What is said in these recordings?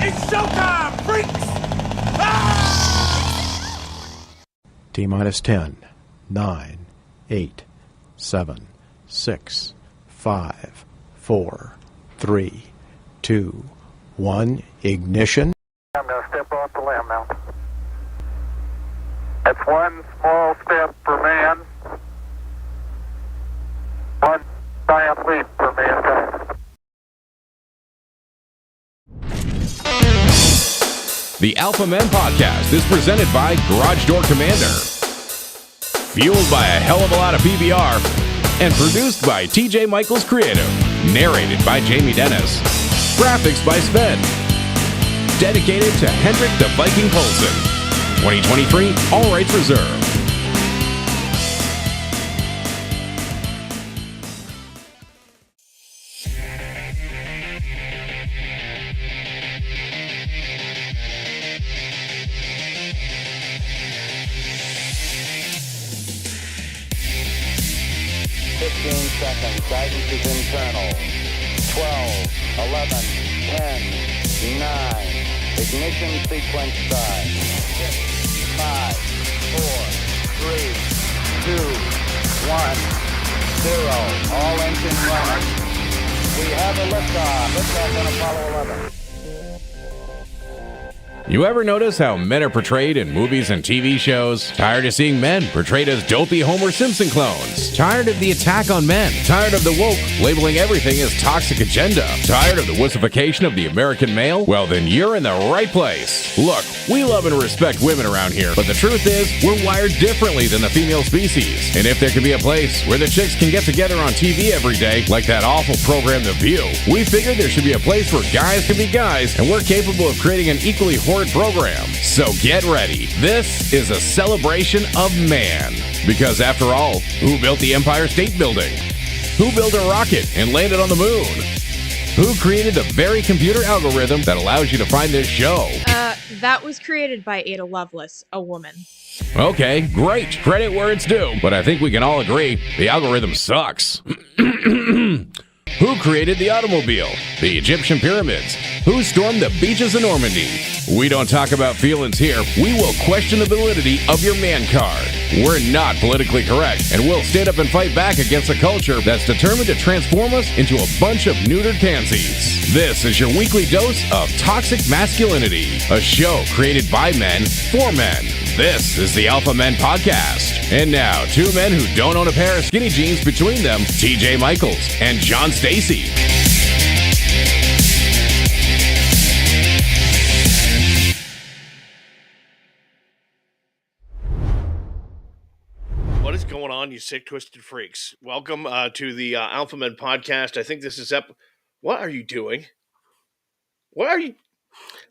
It's showtime, freaks! T-minus 10, 9, 8, 7, 6, 5, 4, 3, 2, 1, ignition. I'm going to step off the limb now. That's one small step for man, one giant leap for mankind. The Alpha Men Podcast is presented by Garage Door Commander. Fueled by a hell of a lot of PBR. And produced by TJ Michaels Creative. Narrated by Jamie Dennis. Graphics by Sven. Dedicated to Hendrik the Viking Poulsen. 2023, all rights reserved. Seconds. Guidance is internal. 12, 11, 10, 9. Ignition sequence start. 6, 5, 4, 3, 2, 1, 0. All engine running. We have a liftoff. Liftoff on Apollo 11. You ever notice how men are portrayed in movies and TV shows? Tired of seeing men portrayed as dopey Homer Simpson clones? Tired of the attack on men? Tired of the woke labeling everything as toxic agenda? Tired of the wussification of the American male? Well, then you're in the right place. Look, we love and respect women around here, but the truth is, we're wired differently than the female species. And if there could be a place where the chicks can get together on TV every day, like that awful program The View, we figured there should be a place where guys can be guys, and we're capable of creating an equally horrid program. So get ready. This is a celebration of man. Because after all, who built the Empire State Building? Who built a rocket and landed on the moon? Who created the very computer algorithm that allows you to find this show? That was created by Ada Lovelace, a woman. Okay, great. Credit where it's due. But I think we can all agree the algorithm sucks. Who created the automobile? The Egyptian pyramids? Who stormed the beaches of Normandy? We don't talk about feelings here. We will question the validity of your man card. We're not politically correct, and we'll stand up and fight back against a culture that's determined to transform us into a bunch of neutered pansies. This is your weekly dose of toxic masculinity, a show created by men for men. This is the Alpha Men Podcast. And now, two men who don't own a pair of skinny jeans between them, TJ Michaels and John Stacy. What is going on, you sick, twisted freaks? Welcome to the Alpha Men Podcast. I think this is What are you doing? What are you?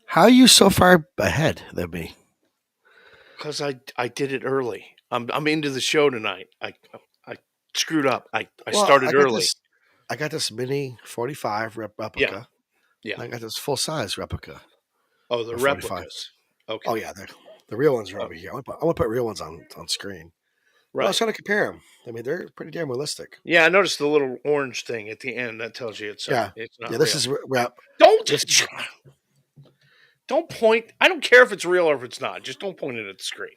How are you so far ahead than me? Because I did it early. I'm into the show tonight. I screwed up. I started early. I got this mini 45 replica. Yeah. I got this full size replica. Oh, the replicas. Okay. Oh yeah, the real ones are over here. I want to put real ones on screen. Right. Well, I was trying to compare them. I mean, they're pretty damn realistic. Yeah, I noticed the little orange thing at the end. That tells you it's not. Yeah, this is rep. Don't point. I don't care if it's real or if it's not. Just don't point it at the screen.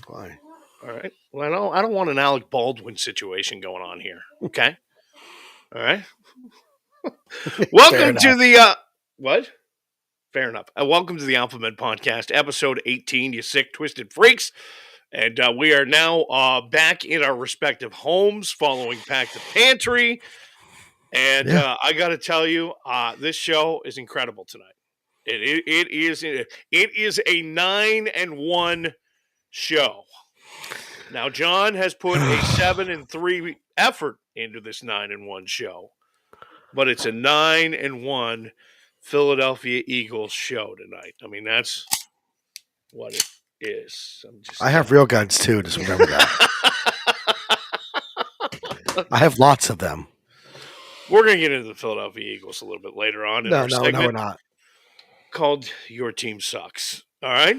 Why? All right. Well, I don't want an Alec Baldwin situation going on here. Okay. All right. Welcome to the what? Fair enough. Welcome to the Alpha Men Podcast, episode 18. You sick, twisted freaks. And we are now back in our respective homes following Pack the Pantry. And I got to tell you, this show is incredible tonight. It is a 9-1 show. Now, John has put a 7-3 effort into this 9-1 show, but it's a 9-1 Philadelphia Eagles show tonight. I mean, that's what it is. I have real guns too. Just remember that. I have lots of them. We're going to get into the Philadelphia Eagles a little bit later on. No, we're not. Called Your Team Sucks. All right?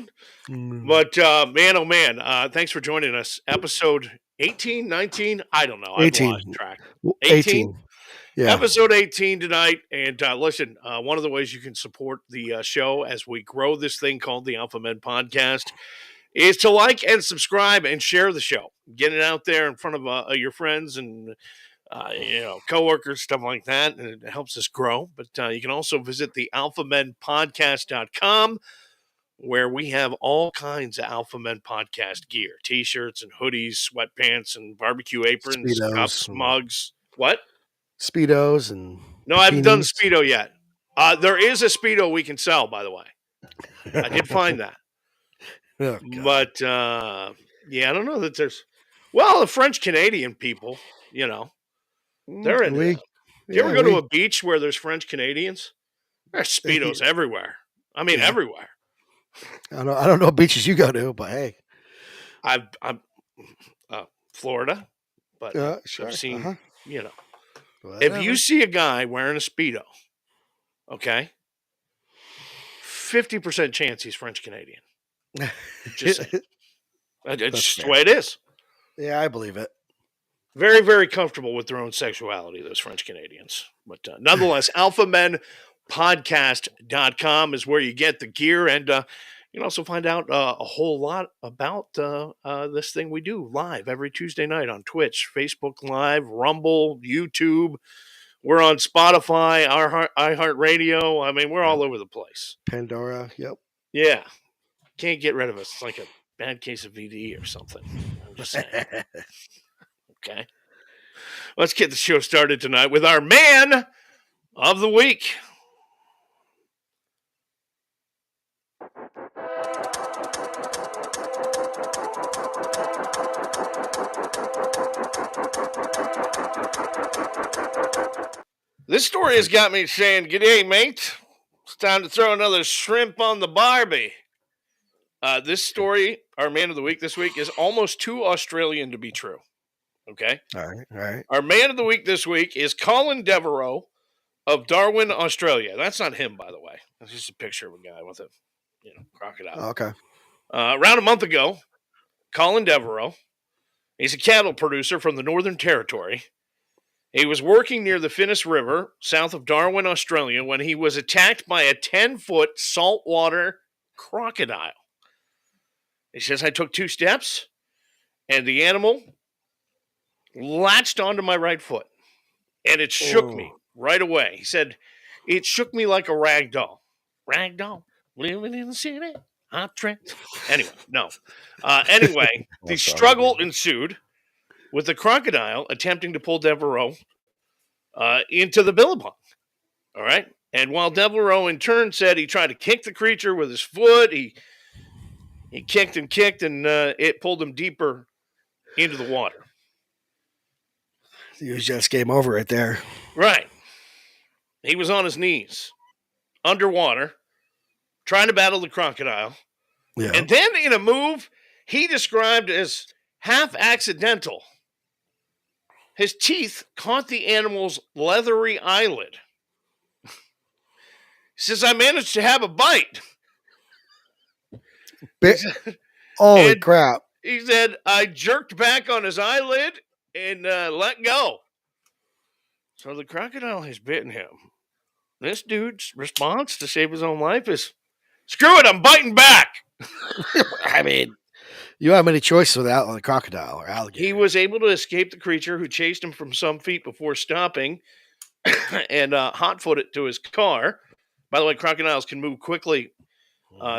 But, man, oh, man, thanks for joining us. Episode 18, 19? I don't know. 18. I've lost track. 18. Yeah. Episode 18 tonight. And listen, one of the ways you can support the show as we grow this thing called the Alpha Men Podcast is to like and subscribe and share the show. Get it out there in front of your friends and coworkers, stuff like that, and it helps us grow. But you can also visit the alphamenpodcast.com, where we have all kinds of Alpha Men podcast gear, t-shirts and hoodies, sweatpants and barbecue aprons, Speedos cups, and- mugs. What? Speedos and No, I haven't done the bikinis. Speedo yet. There is a Speedo we can sell, by the way. I did find that. Oh, God. But, yeah, I don't know that there's... Well, the French-Canadian people, they're into We- that. Do you ever go we- to a beach where there's French-Canadians? There's Speedos everywhere. I mean, Yeah. everywhere. I don't know what beaches you go to, but hey. I'm Florida, but Sure. I've seen, uh-huh. If Whatever. you see a guy wearing a Speedo, okay, 50% chance he's French-Canadian. Just saying. It's just the fair. way it is. Yeah, I believe it. Very, very comfortable with their own sexuality, those French-Canadians. But nonetheless, alphamenpodcast.com is where you get the gear, and you can also find out a whole lot about this thing we do live every Tuesday night on Twitch, Facebook Live, Rumble, YouTube. We're on Spotify, iHeartRadio. I mean, we're all over the place. Pandora. Yep. Yeah. Can't get rid of us. It's like a bad case of VD or something. I'm just saying. Okay. Let's get the show started tonight with our man of the week. This story has got me saying, "G'day, mate. It's time to throw another shrimp on the Barbie." This story, our man of the week this week, is almost too Australian to be true. Okay? All right. Our man of the week this week is Colin Devereaux of Darwin, Australia. That's not him, by the way. That's just a picture of a guy with a crocodile. Oh, okay. Around a month ago, Colin Devereaux, he's a cattle producer from the Northern Territory. He was working near the Finnis River, south of Darwin, Australia, when he was attacked by a 10-foot saltwater crocodile. He says, I took 2 steps, and the animal latched onto my right foot, and it shook me right away. He said, it shook me like a rag doll. Rag doll, living in the city, hot trick. Anyway, no. Anyway, the struggle ensued, with the crocodile attempting to pull Devereaux into the billabong. All right? And while Devereaux in turn said he tried to kick the creature with his foot, he kicked and kicked, and it pulled him deeper into the water. It was just game over right there. Right. He was on his knees, underwater, trying to battle the crocodile. Yeah. And then in a move he described as half accidental, his teeth caught the animal's leathery eyelid. He says, I managed to have a bite. Holy And- crap. He said, I jerked back on his eyelid and let go. So the crocodile has bitten him. This dude's response to save his own life is, screw it, I'm biting back. I mean, you don't have many choices without a crocodile or alligator. He was able to escape the creature, who chased him from some feet before stopping and hot-foot it to his car. By the way, crocodiles can move quickly.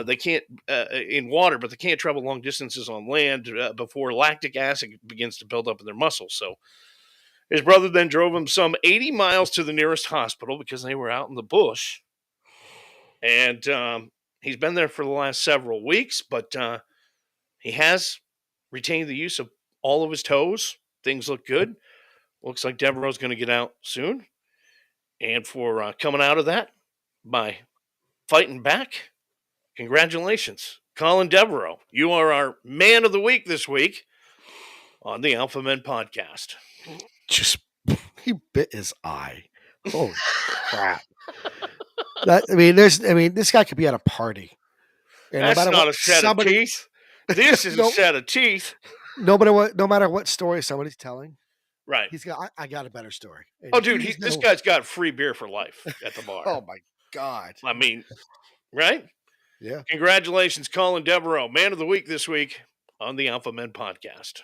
They can't in water, but they can't travel long distances on land before lactic acid begins to build up in their muscles. So his brother then drove him some 80 miles to the nearest hospital because they were out in the bush. And he's been there for the last several weeks, but he has retained the use of all of his toes. Things look good. Looks like Devereaux's going to get out soon. And for coming out of that by fighting back, congratulations, Colin Devereaux. You are our man of the week this week on the Alpha Men Podcast. He bit his eye. Holy crap. This guy could be at a party. And That's matter not what a set of teeth. This is a Nope. set of teeth. No matter what story somebody's telling, Right. He's got. I got a better story. And Oh, dude, he's this no- guy's got free beer for life at the bar. Oh my God. I mean, right? Yeah. Congratulations, Colin Devereaux, Man of the Week this week on the Alpha Men podcast.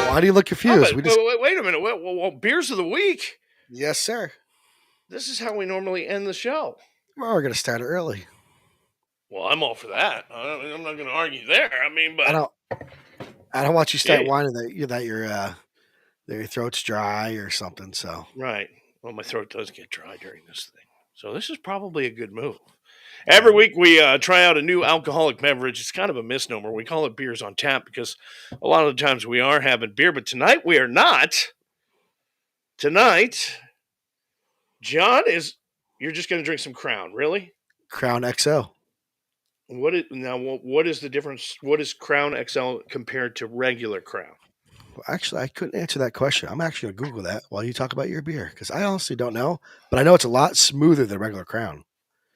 Why do you look confused? Wait a minute. Well, beers of the week. Yes, sir. This is how we normally end the show. Well, we're gonna start early. Well, I'm all for that. I'm not going to argue there. I mean, but I don't want you to start Yeah. whining that your throat's dry or something. So right. Well, my throat does get dry during this thing, so this is probably a good move. Every week we try out a new alcoholic beverage. It's kind of a misnomer. We call it beers on tap because a lot of the times we are having beer, but tonight we are not. Tonight, John you're just going to drink some Crown, really? Crown XL. What is the difference? What is Crown XL compared to regular Crown? Well, actually, I couldn't answer that question. I'm actually gonna Google that while you talk about your beer because I honestly don't know, but I know it's a lot smoother than regular Crown.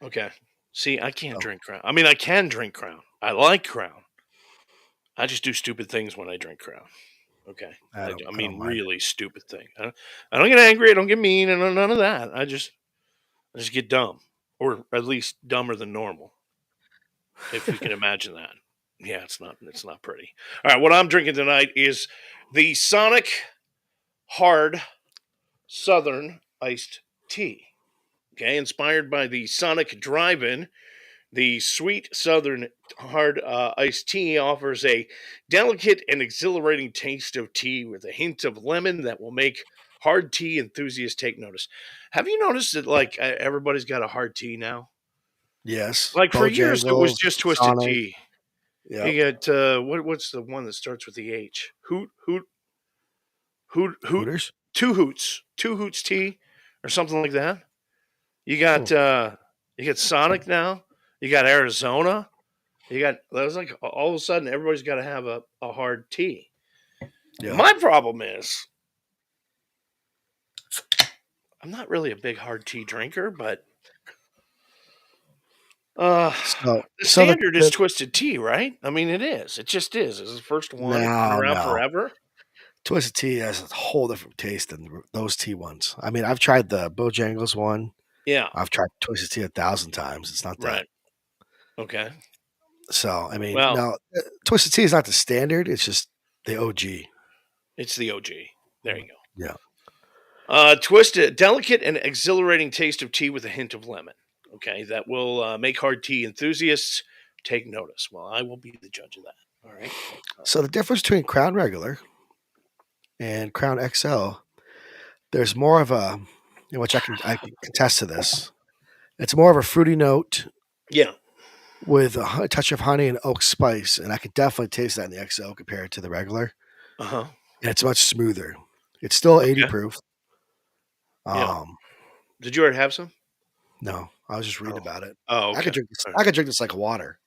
Okay. See, I can't Oh. drink Crown. I mean, I can drink Crown. I like Crown. I just do stupid things when I drink Crown. Okay. I don't mean, mind really stupid thing. I don't get angry. I don't get mean, and none of that. I just get dumb, or at least dumber than normal, if you can imagine that. Yeah, it's not pretty. All right, what I'm drinking tonight is the Sonic Hard Southern Iced Tea. Okay, inspired by the Sonic Drive-In, the sweet Southern Hard Iced Tea offers a delicate and exhilarating taste of tea with a hint of lemon that will make hard tea enthusiasts take notice. Have you noticed that, like, everybody's got a hard tea now? Yes. Like, for years, it was Bojangles, just Twisted Sonic. Tea. Yeah. You got, what's the one that starts with the H? Hooters. Two Hoots tea, or something like that. You got, Sonic now. You got Arizona. That was like all of a sudden everybody's got to have a hard tea. Yeah. My problem is I'm not really a big hard tea drinker, but the standard is Twisted Tea, right? I mean, it is. It just is. It's the first one. It's been around forever. Twisted Tea has a whole different taste than those tea ones. I mean, I've tried the Bojangles one. Yeah. I've tried Twisted Tea 1,000 times. It's not that. Right. Okay. So, I mean, no, Twisted Tea is not the standard. It's just the OG. It's the OG. There you go. Yeah. Twisted, delicate and exhilarating taste of tea with a hint of lemon. Okay. That will make hard tea enthusiasts take notice. Well, I will be the judge of that. All right. So the difference between Crown Regular and Crown XL, there's more of a, which I can contest to this. It's more of a fruity note. Yeah. With a touch of honey and oak spice, and I could definitely taste that in the XL compared to the regular. Uh-huh. And it's much smoother. It's still 80 proof. Yeah. Did you already have some? No, I was just reading about it. Oh, okay. I could drink this. I could drink this like water.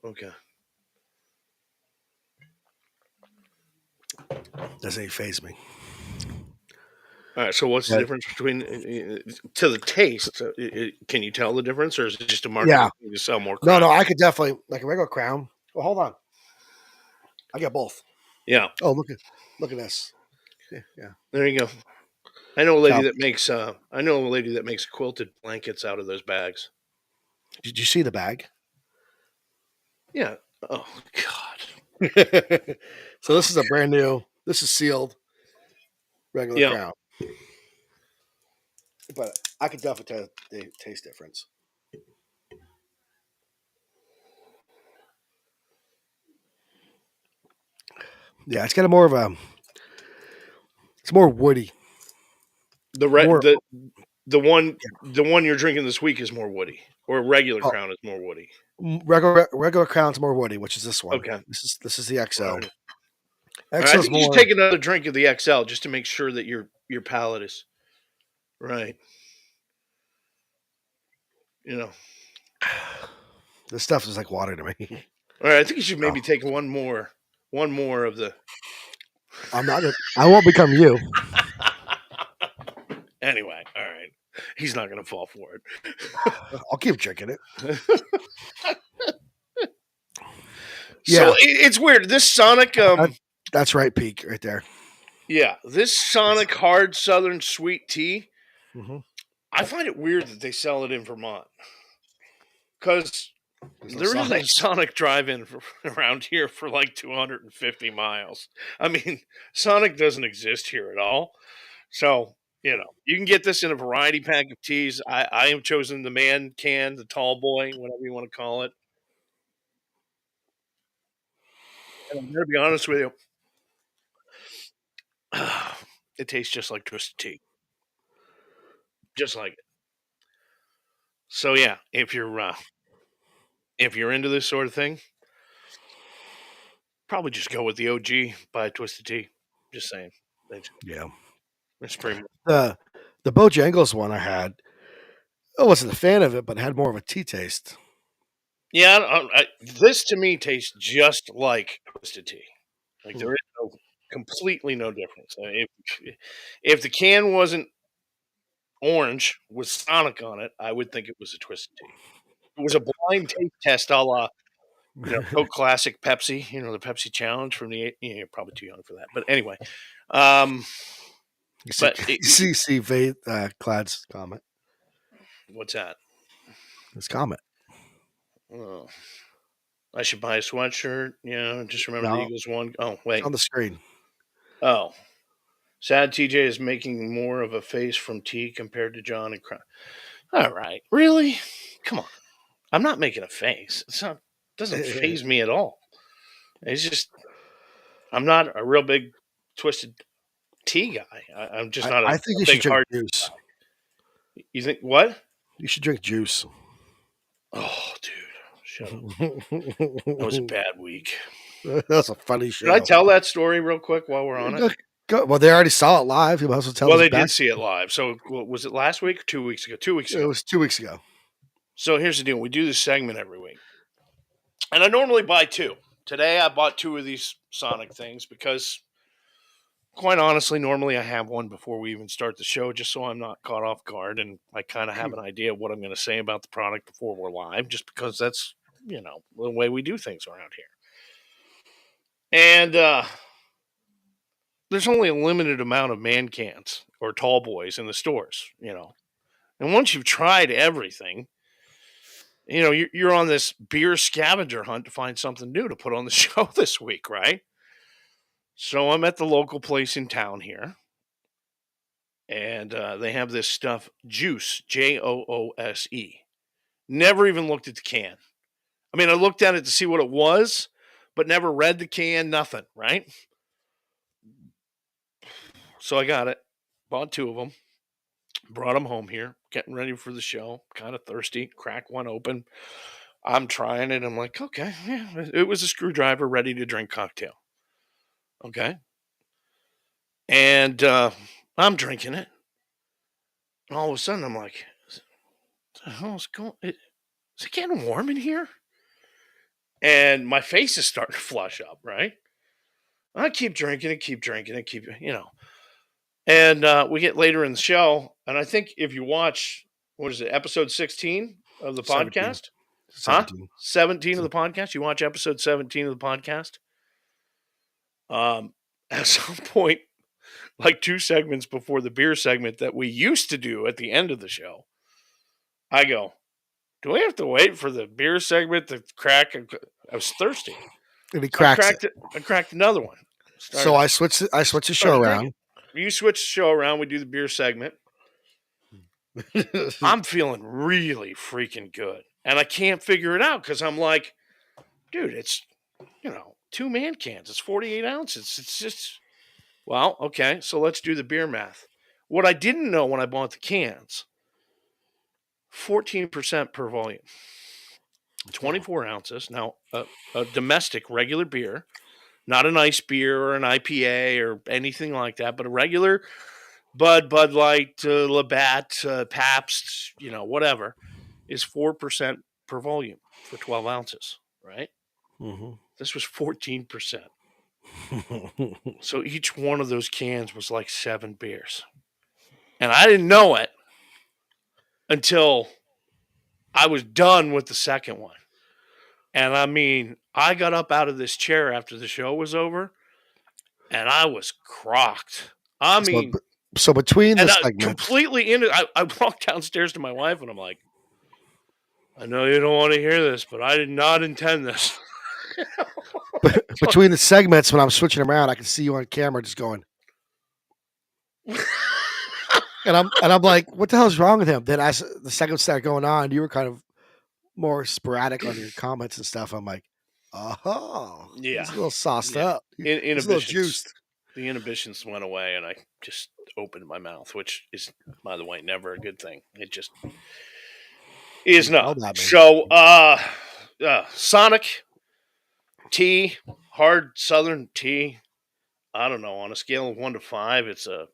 Okay. Doesn't even faze me. All right. So, what's the difference between to the taste? Can you tell the difference, or is it just a marketing thing to sell more Crown? No, I could definitely like a regular Crown. Well, hold on. I got both. Yeah. Oh, look at this. Yeah. There you go. I know a lady that makes quilted blankets out of those bags. Did you see the bag? Yeah. Oh God. So this is a brand new. This is sealed. Regular Crown. But I could definitely tell the taste difference. Yeah, it's got a more of a. It's more woody. The one you're drinking this week is more woody, or regular Crown is more woody. Regular Crown's more woody, which is this one. Okay, this is the XL. Right. I think you should take another drink of the XL just to make sure that your palate is right. This stuff is like water to me. All right, I think you should maybe take one more of the. I'm not. I won't become you. Anyway, all right. He's not going to fall for it. I'll keep drinking it. So Yeah. it's weird. This Sonic, That's right, peak right there. yeah, this Sonic hard Southern sweet tea. Mm-hmm. I find it weird that they sell it in Vermont because No there isn't a Sonic. Sonic drive-in around here for like 250 miles. I mean, Sonic doesn't exist here at all. So, you can get this in a variety pack of teas. I am chosen the man can, the tall boy, whatever you want to call it. And I'm going to be honest with you. It tastes just like twisted tea. Just like it. So yeah, if you're into this sort of thing, probably just go with the OG, buy a twisted tea. Just saying. Yeah. It's pretty much. The Bojangles one I had, I wasn't a fan of it, but it had more of a tea taste. Yeah, this to me tastes just like twisted tea. Like there is completely no difference. If the can wasn't orange with Sonic on it, I would think it was a twisted tea. It was a blind taste test, a la Coke Classic Pepsi. The Pepsi Challenge from the. You're probably too young for that, but anyway. See Clad's comment. What's that? His comment. Oh, I should buy a sweatshirt. Just remember the Eagles won. Oh, wait. On the screen. Oh. Sad TJ is making more of a face from T compared to John and Crown. All right. Really? Come on. I'm not making a face. It doesn't faze me at all. It's just, I'm not a real big twisted tea guy. I'm just not I think you should drink juice. Guy. You think what? You should drink juice. Oh, dude. Shut up. That was a bad week. That's a funny show. Can I tell that story real quick while we're on it? Go. Well, they already saw it live. You might as well tell. Well, they did see it live. So was it last week or 2 weeks ago? 2 weeks ago. It was 2 weeks ago. So here's the deal. We do this segment every week. And I normally buy 2. Today I bought 2 of these Sonic things because, quite honestly, normally I have one before we even start the show just so I'm not caught off guard and I kind of have an idea of what I'm going to say about the product before we're live, just because that's, the way we do things around here. And there's only a limited amount of man cans or tall boys in the stores, And once you've tried everything, you're on this beer scavenger hunt to find something new to put on the show this week, right? So I'm at the local place in town here, and they have this stuff, Juice, Joose. Never even looked at the can. I mean, I looked at it to see what it was, but never read the can, nothing, right? So I got it, bought 2 of them, brought them home here, getting ready for the show, kind of thirsty, crack one open. I'm trying it. I'm like, okay, yeah, it was a screwdriver, ready to drink cocktail. Okay. And I'm drinking it. And all of a sudden, I'm like, what the hell is going on? Is it getting warm in here? And my face is starting to flush up, right? I keep drinking it, And we get later in the show, and I think if you watch, what is it, episode 16 of the 17. podcast? 17. Huh? 17 of the podcast? You watch episode 17 of the podcast? At some point, like 2 segments before the beer segment that we used to do at the end of the show, I go, do we have to wait for the beer segment to crack? I was thirsty. And he cracks it. I cracked another one. So I switched the show around. You switch the show around. We do the beer segment. I'm feeling really freaking good. And I can't figure it out because I'm like, dude, it's, 2 man cans. It's 48 ounces. It's just, well, okay. So let's do the beer math. What I didn't know when I bought the cans, 14% per volume, 24 ounces. Now, a domestic regular beer, not an ice beer or an IPA or anything like that, but a regular Bud Light, Labatt, Pabst, whatever, is 4% per volume for 12 ounces, right? Mm-hmm. This was 14%. So each one of those cans was like 7 beers. And I didn't know it until I was done with the second one. And I mean, I got up out of this chair after the show was over, and I was crocked. I So, mean, so between the and I segments, completely in it. I walked downstairs to my wife, and I'm like, I know you don't want to hear this, but I did not intend this. between the segments, when I'm switching around, I can see you on camera just going. And I'm like, what the hell's wrong with him? Then as the segments started going on, you were kind of more sporadic on your comments and stuff. I'm like, oh, Yeah. he's a little sauced Yeah. up. He's a little Inhibitions. juiced. The inhibitions went away, and I just opened my mouth, which is, by the way, never a good thing. It just is not. So, Sonic tea, hard Southern tea. I don't know. On a scale of 1 to 5, it's a.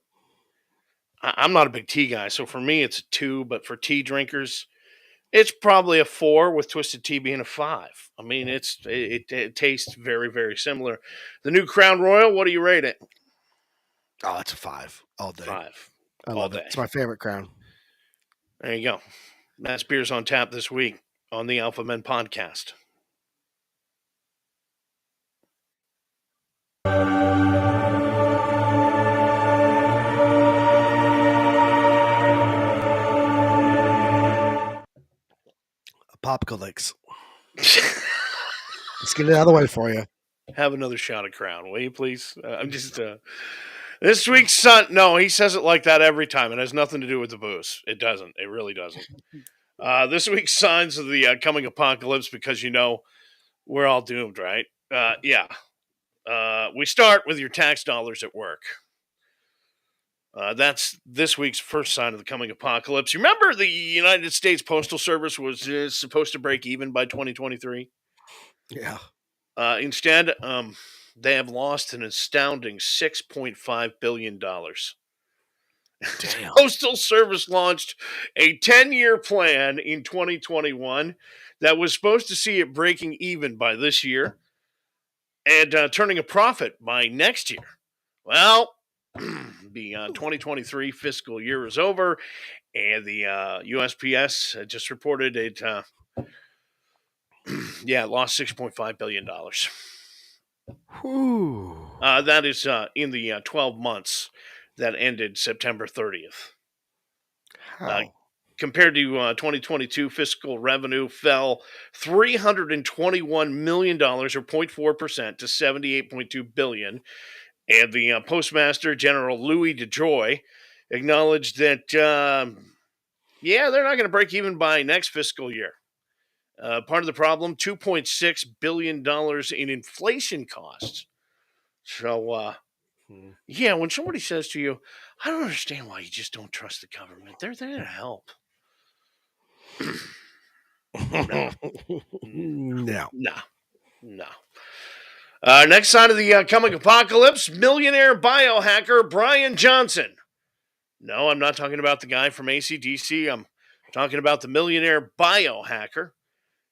I'm not a big tea guy, so for me it's a 2. But for tea drinkers, it's probably a 4, with Twisted Tea being a 5. I mean, it tastes very, very similar. The new Crown Royal, what do you rate it? Oh, it's a 5 all day. 5. I all love day. it. It's my favorite Crown. There you go. That's Beers on Tap this week on the Alpha Men podcast. Apocalypse. Let's get it out of the way for you. Have another shot of Crown, will you please? I'm just this week's son. No, he says it like that every time. It has nothing to do with the booze. It doesn't. It really doesn't. This week's signs of the coming apocalypse, because we're all doomed, right? Yeah. We start with your tax dollars at work. That's this week's first sign of the coming apocalypse. You remember the United States Postal Service was supposed to break even by 2023? Yeah. Instead, they have lost an astounding $6.5 billion. The Postal Service launched a 10-year plan in 2021 that was supposed to see it breaking even by this year and turning a profit by next year. Well, the 2023 fiscal year is over, and the USPS just reported it lost $6.5 billion. That is in the 12 months that ended September 30th. Compared to 2022, fiscal revenue fell $321 million, or 0.4%, to $78.2 billion. And the Postmaster General Louis DeJoy acknowledged that, they're not going to break even by next fiscal year. Part of the problem, $2.6 billion in inflation costs. So, when somebody says to you, I don't understand why you just don't trust the government. They're there to help. No. Next sign of the coming apocalypse, millionaire biohacker Brian Johnson. No, I'm not talking about the guy from AC/DC. I'm talking about the millionaire biohacker.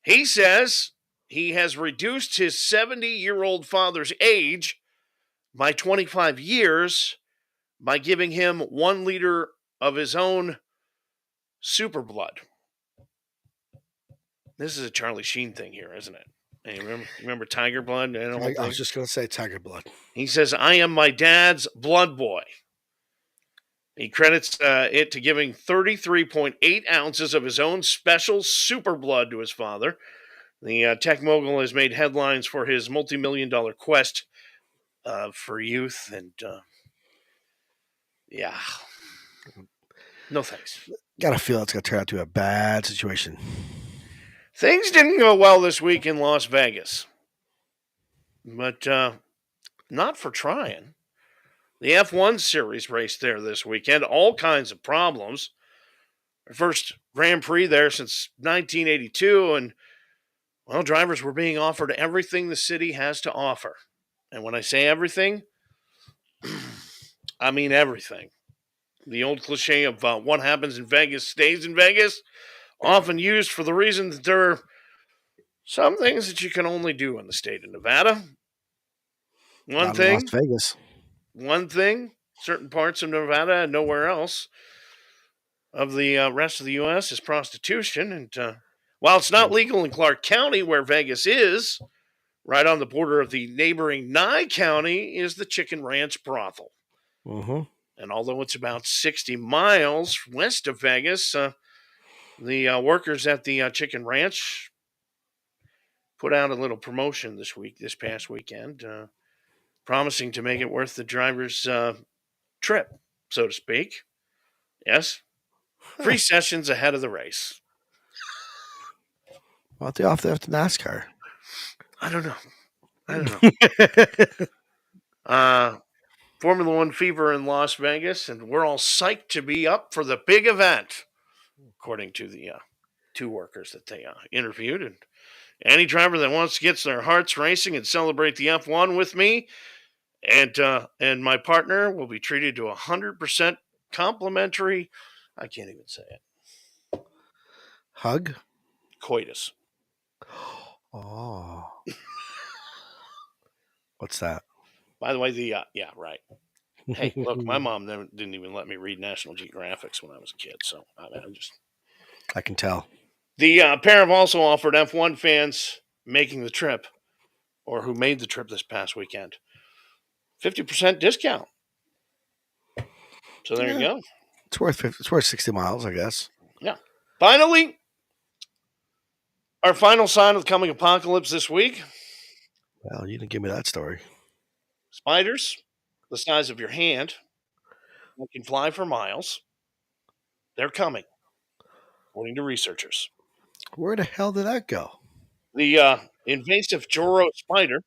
He says he has reduced his 70-year-old father's age by 25 years by giving him 1 liter of his own super blood. This is a Charlie Sheen thing here, isn't it? And you remember Tiger Blood? I was just going to say Tiger Blood. He says, I am my dad's blood boy. He credits it to giving 33.8 ounces of his own special super blood to his father. The tech mogul has made headlines for his multi-million-dollar quest for youth, and no thanks. Got a feel it's going to turn out to a bad situation. Things didn't go well this week in Las Vegas, but not for trying. The F1 series raced there this weekend, all kinds of problems. First Grand Prix there since 1982, and drivers were being offered everything the city has to offer. And when I say everything, I mean everything. The old cliche of what happens in Vegas stays in Vegas, often used for the reason that there are some things that you can only do in the state of Nevada. Las Vegas. One thing, certain parts of Nevada and nowhere else. of the rest of the U.S. is prostitution. And while it's not legal in Clark County, where Vegas is, right on the border of the neighboring Nye County is the Chicken Ranch brothel. Mm-hmm. And although it's about 60 miles west of Vegas, the workers at the Chicken Ranch put out a little promotion this past weekend, promising to make it worth the driver's trip, so to speak. Yes. Free sessions ahead of the race. Why don't they offer that to NASCAR? I don't know. Formula One fever in Las Vegas, and we're all psyched to be up for the big event, according to the two workers that they interviewed. And any driver that wants to get their hearts racing and celebrate the F1 with me and my partner will be treated to 100% complimentary. I can't even say it. Hug? Coitus. Oh. What's that? By the way, yeah, right. Hey, look, my mom didn't even let me read National Geographics when I was a kid, so I can tell. The pair have also offered F1 fans making the trip, or who made the trip this past weekend, 50% discount. So there you go. It's worth 60 miles, I guess. Yeah. Finally, our final sign of the coming apocalypse this week. Well, you didn't give me that story. Spiders, the size of your hand, that can fly for miles. They're coming, according to researchers. Where the hell did that go? The invasive Joro spider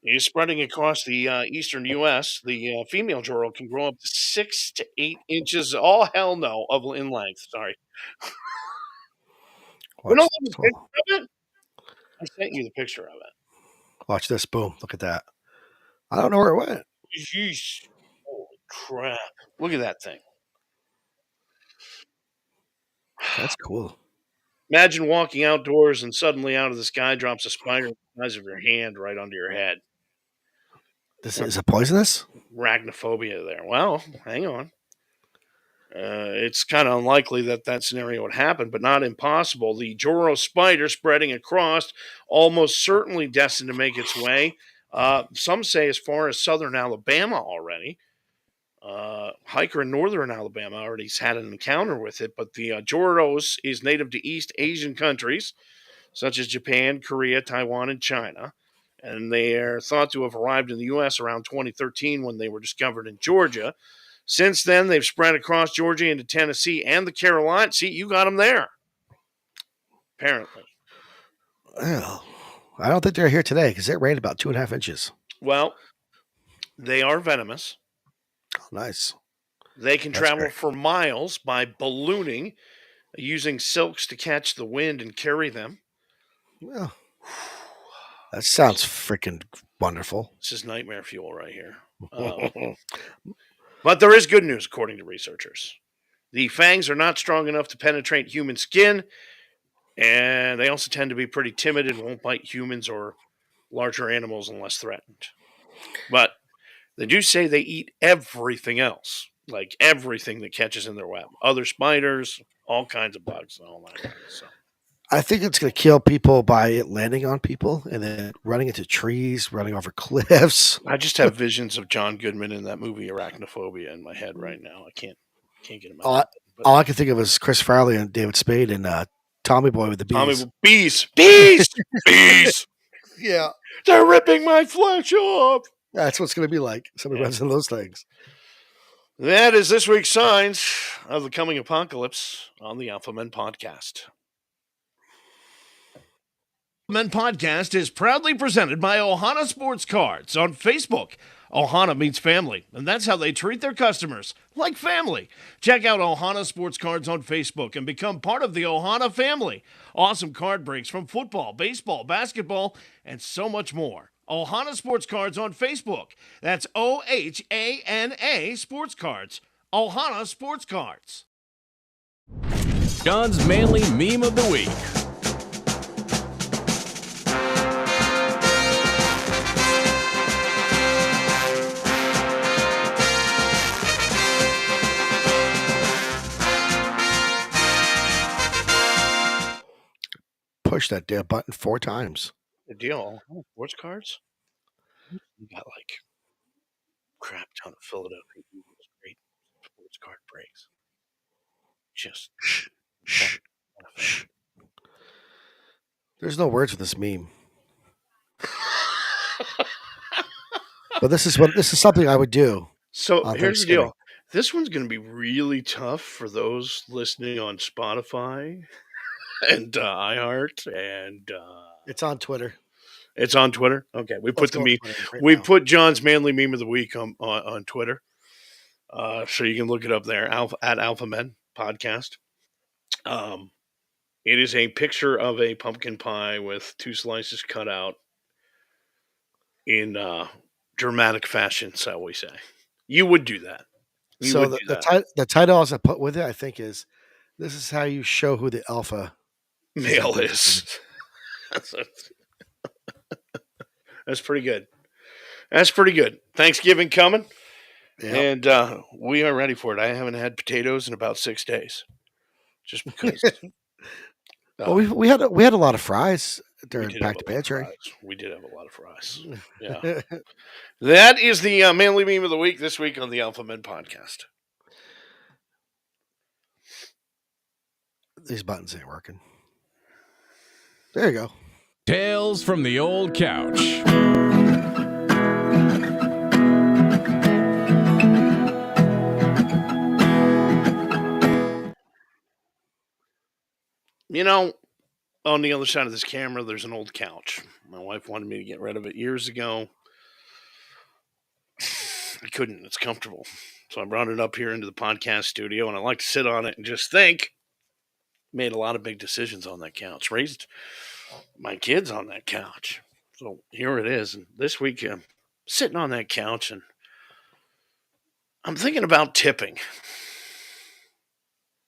is spreading across the eastern U.S. The female Joro can grow up to 6 to 8 inches. All hell no in length. Sorry. You don't have a picture of it? I sent you the picture of it. Watch this. Boom. Look at that. I don't know where it went. Jeez. Holy crap. Look at that thing. That's cool. Imagine walking outdoors and suddenly out of the sky drops a spider the size of your hand right onto your head. This is it poisonous? Arachnophobia there. Well, hang on. It's kind of unlikely that scenario would happen, but not impossible. The Joro spider spreading across, almost certainly destined to make its way. Some say as far as southern Alabama already. Hiker in northern Alabama already has had an encounter with it, but the Joros is native to East Asian countries, such as Japan, Korea, Taiwan, and China. And they are thought to have arrived in the U.S. around 2013 when they were discovered in Georgia. Since then, they've spread across Georgia into Tennessee and the Carolinas. See, you got them there, apparently. Well, I don't think they're here today because it rained about 2.5 inches. Well, they are venomous. Oh, nice. They can travel for miles by ballooning, using silks to catch the wind and carry them. Well, that sounds freaking wonderful. This is nightmare fuel right here. But there is good news, according to researchers. The fangs are not strong enough to penetrate human skin, and they also tend to be pretty timid and won't bite humans or larger animals unless threatened. But they do say they eat everything else, like everything that catches in their web. Other spiders, all kinds of bugs, and all that. So I think it's going to kill people by it landing on people and then running into trees, running over cliffs. I just have visions of John Goodman in that movie Arachnophobia in my head right now. I can't get him out. All I can think of is Chris Farley and David Spade and Tommy Boy with the bees. Bees! Yeah. They're ripping my flesh off! That's what it's going to be like. Somebody runs into those things. That is this week's Signs of the Coming Apocalypse on the Alpha Men Podcast. Men Podcast is proudly presented by Ohana Sports Cards on Facebook. Ohana means family, and that's how they treat their customers, like family. Check out Ohana Sports Cards on Facebook and become part of the Ohana family. Awesome card breaks from football, baseball, basketball, and so much more. Ohana Sports Cards on Facebook. That's OHANA Sports Cards. Ohana Sports Cards. John's manly meme of the week. push that damn button 4 times. The deal. Oh, sports cards? You got like crap ton of Philadelphia Eagles great sports card breaks. Just Shh. Shh. Shh. There's no words for this meme. But this is something I would do. So on here's the Thanksgiving. deal. This one's going to be really tough for those listening on Spotify and iHeart, and It's on Twitter. it's on Twitter. Okay, we Let's put the go on meme. Twitter right We now. put John's manly meme of the week on Twitter, so you can look it up there. At Alpha Men Podcast. It is a picture of a pumpkin pie with 2 slices cut out in dramatic fashion, shall we say? You would do that. You So would the do that. the title I put with it, I think, is "This is how you show who the alpha Male is. That's pretty good. That's pretty good. Thanksgiving coming, Yep. and we are ready for it. I haven't had potatoes in about 6 days, just because. Well, we had a lot of fries we during did Back have to a lot of Pantry. fries. We did have a lot of fries. Yeah. That is the manly meme of the week this week on the Alpha Men Podcast. These buttons ain't working. There you go. Tales from the old couch. You know, on the other side of this camera, there's an old couch. My wife wanted me to get rid of it years ago. I couldn't. It's comfortable. So I brought it up here into the podcast studio, and I like to sit on it and just think. Made a lot of big decisions on that couch. Raised my kids on that couch. So here it is. And this week, I'm sitting on that couch, and I'm thinking about tipping.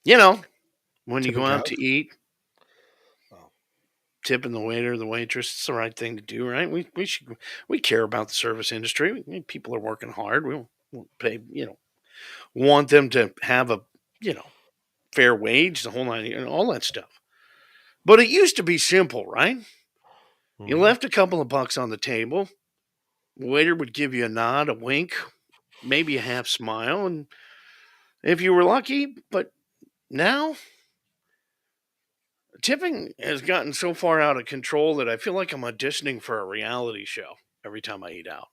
You know, when you Tipping go out cows? to eat, Oh. tipping the waiter, the waitress, it's the right thing to do, right? We care about the service industry. People are working hard. We won't pay, want them to have a, fair wage, the whole nine, all that stuff. But it used to be simple, right? You Mhm. left a couple of bucks on the table. The waiter would give you a nod, a wink, maybe a half smile, and if you were lucky. But now, tipping has gotten so far out of control that I feel like I'm auditioning for a reality show every time I eat out.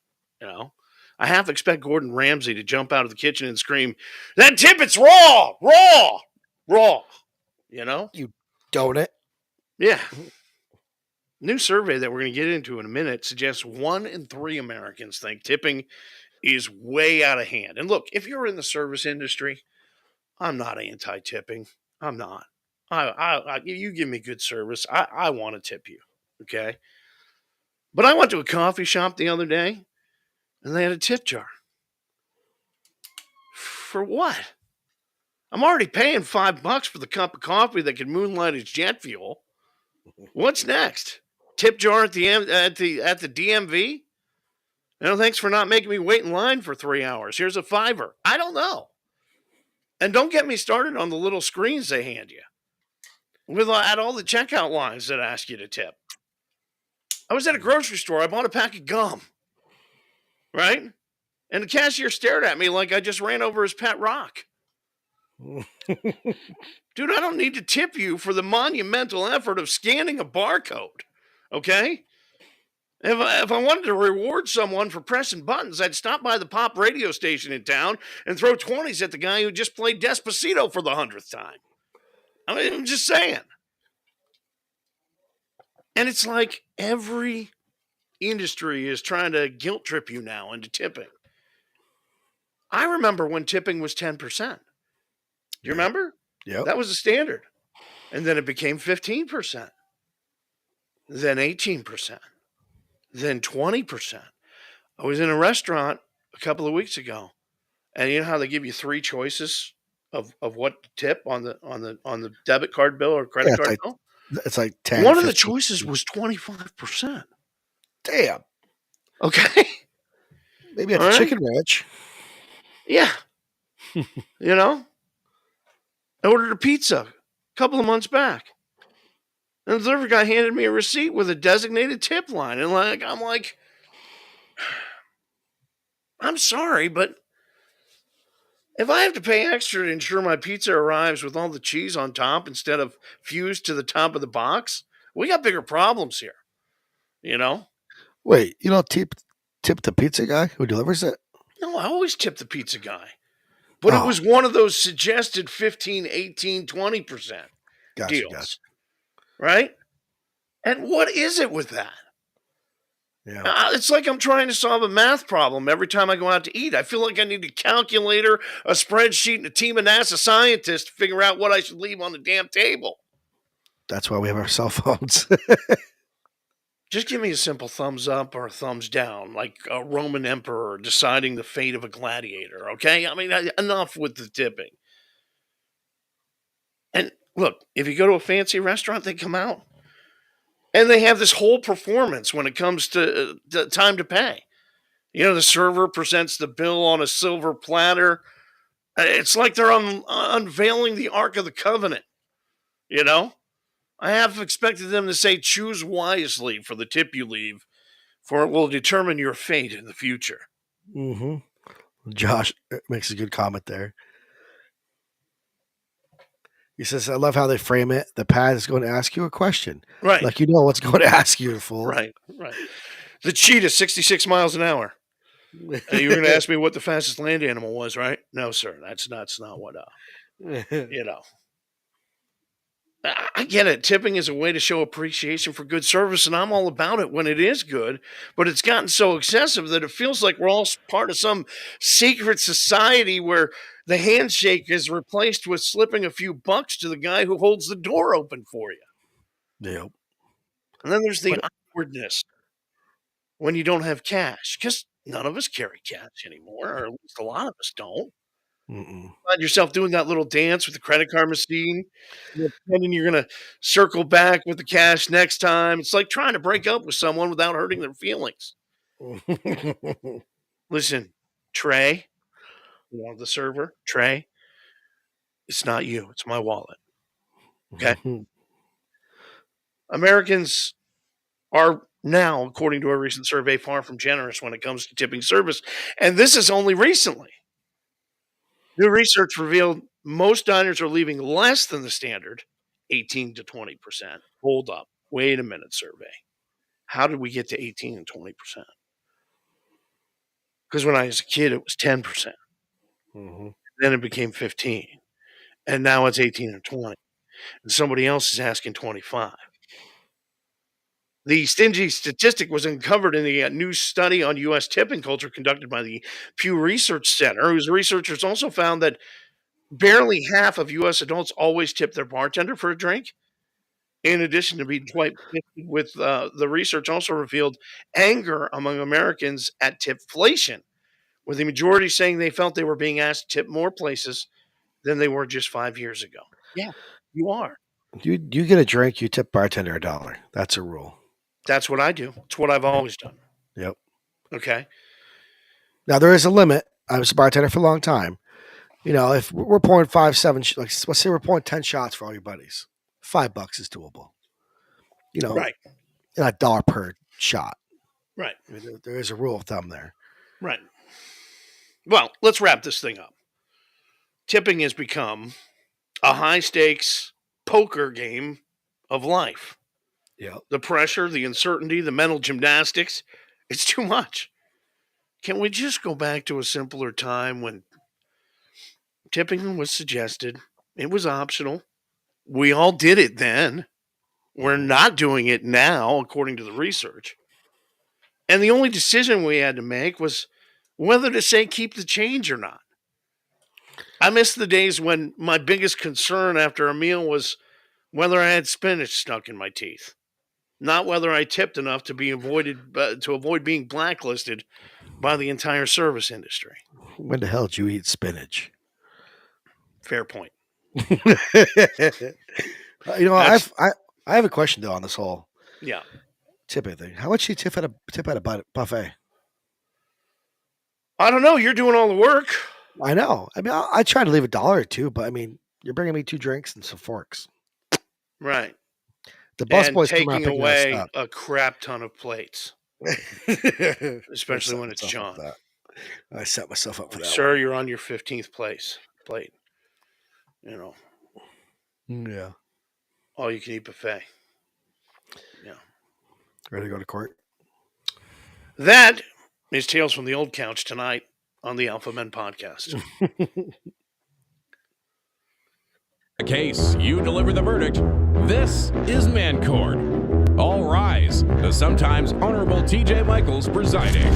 I half expect Gordon Ramsay to jump out of the kitchen and scream, "That tip, it's raw, raw, raw." You donut. Yeah. New survey that we're going to get into in a minute suggests 1 in 3 Americans think tipping is way out of hand. And look, if you're in the service industry, I'm not anti-tipping. I'm not. You give me good service, I want to tip you, okay? But I went to a coffee shop the other day, and they had a tip jar. For what? I'm already paying $5 for the cup of coffee that can moonlight as jet fuel. What's next? Tip jar at the DMV? Thanks for not making me wait in line for 3 hours. Here's a $5. I don't know. And don't get me started on the little screens they hand you at all the checkout lines that ask you to tip. I was at a grocery store. I bought a pack of gum, right? And the cashier stared at me like I just ran over his pet rock. Dude, I don't need to tip you for the monumental effort of scanning a barcode, okay? If I wanted to reward someone for pressing buttons, I'd stop by the pop radio station in town and throw 20s at the guy who just played Despacito for the 100th time. I'm just saying. And it's like every industry is trying to guilt trip you now into tipping. I remember when tipping was 10%. Do you remember? Yep. That was the standard. And then it became 15%. Then 18%. Then 20%. I was in a restaurant a couple of weeks ago, and you know how they give you 3 choices of what to tip on the debit card bill or credit card bill? It's like 10. One of the 15. choices was 25%. Damn. Okay. Maybe at All the right. Chicken Ranch. Yeah. I ordered a pizza a couple of months back. And the delivery guy handed me a receipt with a designated tip line. And I'm like, I'm sorry, but if I have to pay extra to ensure my pizza arrives with all the cheese on top instead of fused to the top of the box, we got bigger problems here. You know? Wait, you don't tip the pizza guy who delivers it? No, I always tip the pizza guy. But it Oh, was one of those suggested 15, 18, 20% gotcha. deals. Right? And what is it with that? Yeah. It's like I'm trying to solve a math problem every time I go out to eat. I feel like I need a calculator, a spreadsheet, and a team of NASA scientists to figure out what I should leave on the damn table. That's why we have our cell phones. Just give me a simple thumbs up or a thumbs down, like a Roman emperor deciding the fate of a gladiator, okay? I mean, enough with the tipping. And look, if you go to a fancy restaurant, they come out and they have this whole performance when it comes to time to pay. You know, the server presents the bill on a silver platter. It's like they're unveiling the Ark of the Covenant, you know? I have expected them to say, choose wisely for the tip you leave, for it will determine your fate in the future. Mm-hmm. Josh makes a good comment there. He says, I love how they frame it. The pad is going to ask you a question. Right. Like, you know what's going to ask you, fool. Right. The cheetah, 66 miles an hour. You were going to ask me what the fastest land animal was, right? No, sir. That's not what, you know. I get it. Tipping is a way to show appreciation for good service, and I'm all about it when it is good. But it's gotten so excessive that it feels like we're all part of some secret society where the handshake is replaced with slipping a few bucks to the guy who holds the door open for you. Yep. And then there's the awkwardness when you don't have cash, because none of us carry cash anymore, or at least a lot of us don't. Mm-mm. Find yourself doing that little dance with the credit card machine, pretending you're going to circle back with the cash next time. It's like trying to break up with someone without hurting their feelings. Listen, Trey, the server, Trey, it's not you. It's my wallet. Okay? Americans are now, according to a recent survey, far from generous when it comes to tipping service. And this is only recently. New research revealed most diners are leaving less than the standard, 18 to 20%. Hold up. Wait a minute, survey. How did we get to 18 and 20%? Because when I was a kid, it was 10%. Mm-hmm. Then it became 15. And now it's 18 and 20. And somebody else is asking 25. The stingy statistic was uncovered in the new study on U.S. tipping culture conducted by the Pew Research Center, whose researchers also found that barely half of U.S. adults always tip their bartender for a drink. In addition to being quite pissed with the research also revealed anger among Americans at tipflation, with the majority saying they felt they were being asked to tip more places than they were just 5 years ago. Yeah, you are. You get a drink, you tip bartender $1. That's a rule. That's what I do. It's what I've always done. Yep. Okay. Now there is a limit. I was a bartender for a long time. You know, if we're pouring 5, 7, like let's say we're pouring 10 shots for all your buddies, $5 is doable. You know, Right. $1 per shot. Right. I mean, there is a rule of thumb there. Right. Well, let's wrap this thing up. Tipping has become a high stakes poker game of life. Yeah. The pressure, the uncertainty, the mental gymnastics, it's too much. Can we just go back to a simpler time when tipping was suggested? It was optional. We all did it then. We're not doing it now, according to the research. And the only decision we had to make was whether to say keep the change or not. I miss the days when my biggest concern after a meal was whether I had spinach stuck in my teeth, not whether I tipped enough to avoid being blacklisted by the entire service industry. When the hell did you eat spinach? Fair point. You know, I have a question though on this whole tipping thing. How much do you tip at a buffet? I don't know. You're doing all the work. I know. I mean, I try to leave $1 or $2, but I mean, you're bringing me 2 drinks and some forks. Right. The bus and boys come around taking picking us away up. a crap ton of plates, especially when it's John. I set myself up for Like, that sir, one. you're on your 15th place plate. You know, Yeah. all you can eat buffet. Yeah. Ready to go to court? That is Tales from the Old Couch tonight on the Alpha Men podcast. The case, you deliver the verdict. This is Man Court. All rise. The sometimes honorable TJ Michaels presiding.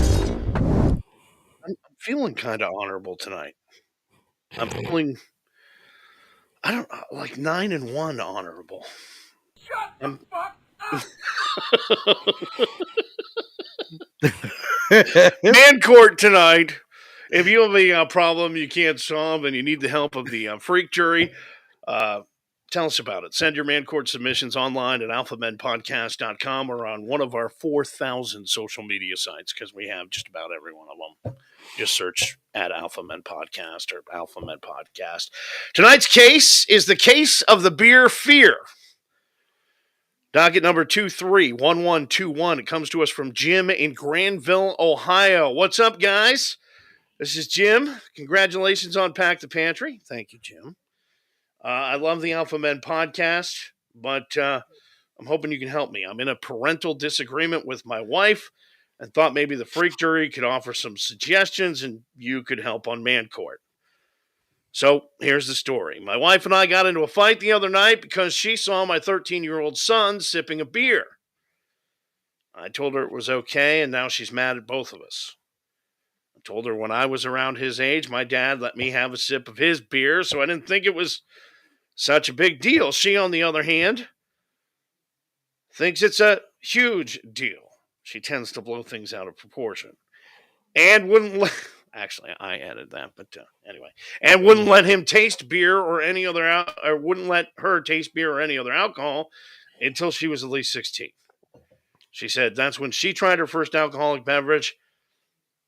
I'm feeling kind of honorable tonight. I'm feeling, I don't like 9-1 honorable. Shut the fuck up! Man Court tonight. If you have a problem you can't solve and you need the help of the freak jury, tell us about it. Send your Man Court submissions online at alphamenpodcast.com or on one of our 4,000 social media sites, because we have just about every one of them. Just search at Alpha Men Podcast or Alpha Men Podcast. Tonight's case is the case of the beer Fear. Docket number 231121. It comes to us from Jim in Granville, Ohio. What's up, guys? This is Jim. Congratulations on Pack the Pantry. Thank you, Jim. I love the Alpha Men podcast, but I'm hoping you can help me. I'm in a parental disagreement with my wife and thought maybe the freak jury could offer some suggestions and you could help on Man Court. So here's the story. My wife and I got into a fight the other night because she saw my 13-year-old son sipping a beer. I told her it was okay, and now she's mad at both of us. I told her when I was around his age, my dad let me have a sip of his beer, so I didn't think it was such a big deal. She, on the other hand, thinks it's a huge deal. She tends to blow things out of proportion. And wouldn't let... Actually, I added that, but anyway. And wouldn't let him taste beer or any other... or wouldn't let her taste beer or any other alcohol until she was at least 16. She said that's when she tried her first alcoholic beverage.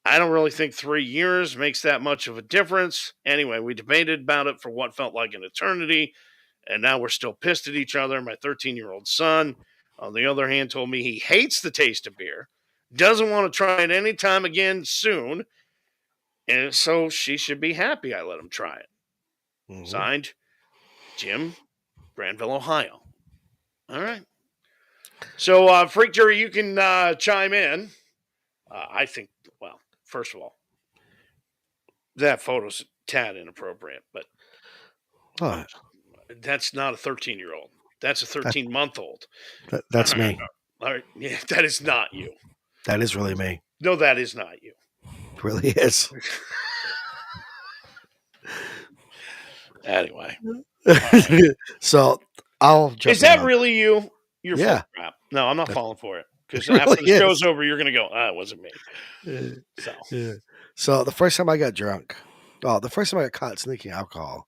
I don't really think 3 years makes that much of a difference. Anyway, we debated about it for what felt like an eternity, and now we're still pissed at each other. My 13-year-old son, on the other hand, told me he hates the taste of beer, doesn't want to try it anytime again soon, and so she should be happy I let him try it. Mm-hmm. Signed, Jim, Granville, Ohio. All right. So, Freak Jury, you can chime in. I think, well, first of all, that photo's a tad inappropriate, but that's not a 13-year-old. That's a 13-month-old. That's me. All right. Yeah, that is not you. That is really me. No, that is not you. It really is. Anyway. Right. So I'll jump Is that really you? You're full of crap. No, I'm not falling for it. Because after the show's over, you're going to go, it wasn't me. So the first time I got drunk, the first time I got caught sneaking alcohol,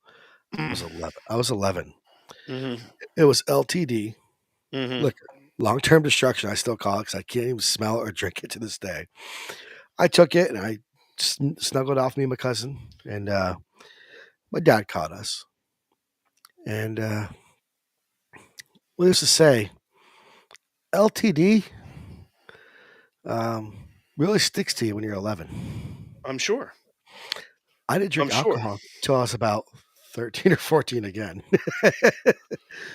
I was 11. I was 11. Mm-hmm. It was LTD. Mm-hmm. Look, long-term destruction, I still call it because I can't even smell it or drink it to this day. I took it and I snuggled off me and my cousin, and my dad caught us. And we used to say, LTD really sticks to you when you're 11. I'm sure. I didn't drink alcohol until I was about 13 or 14 again.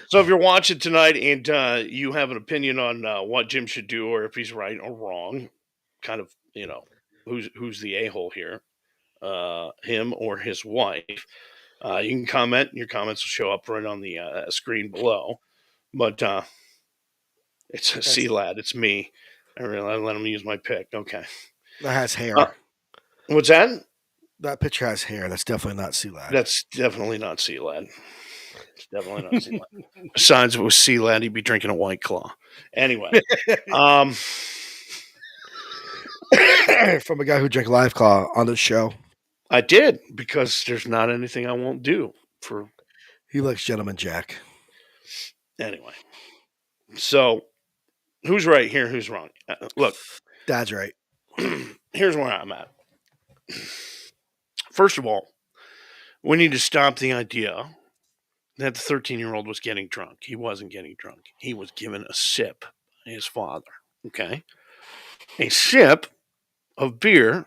So if you're watching tonight and you have an opinion on what Jim should do or if he's right or wrong, kind of, who's the a-hole here, him or his wife, you can comment. Your comments will show up right on the screen below. But it's a C-Lad. It's me. I let him use my pick. Okay. That has hair. What's that? That picture has hair. That's definitely not C-Lad. That's definitely not C-Lad. It's definitely not C-Lad. Besides, if it was C-Lad, he'd be drinking a White Claw. Anyway. From a guy who drank Live Claw on the show. I did, because there's not anything I won't do for... He likes Gentleman Jack. Anyway. So, who's right here? Who's wrong? Look. Dad's right. Here's where I'm at. First of all, we need to stop the idea that the 13-year-old was getting drunk. He wasn't getting drunk. He was given a sip by his father. Okay? A sip of beer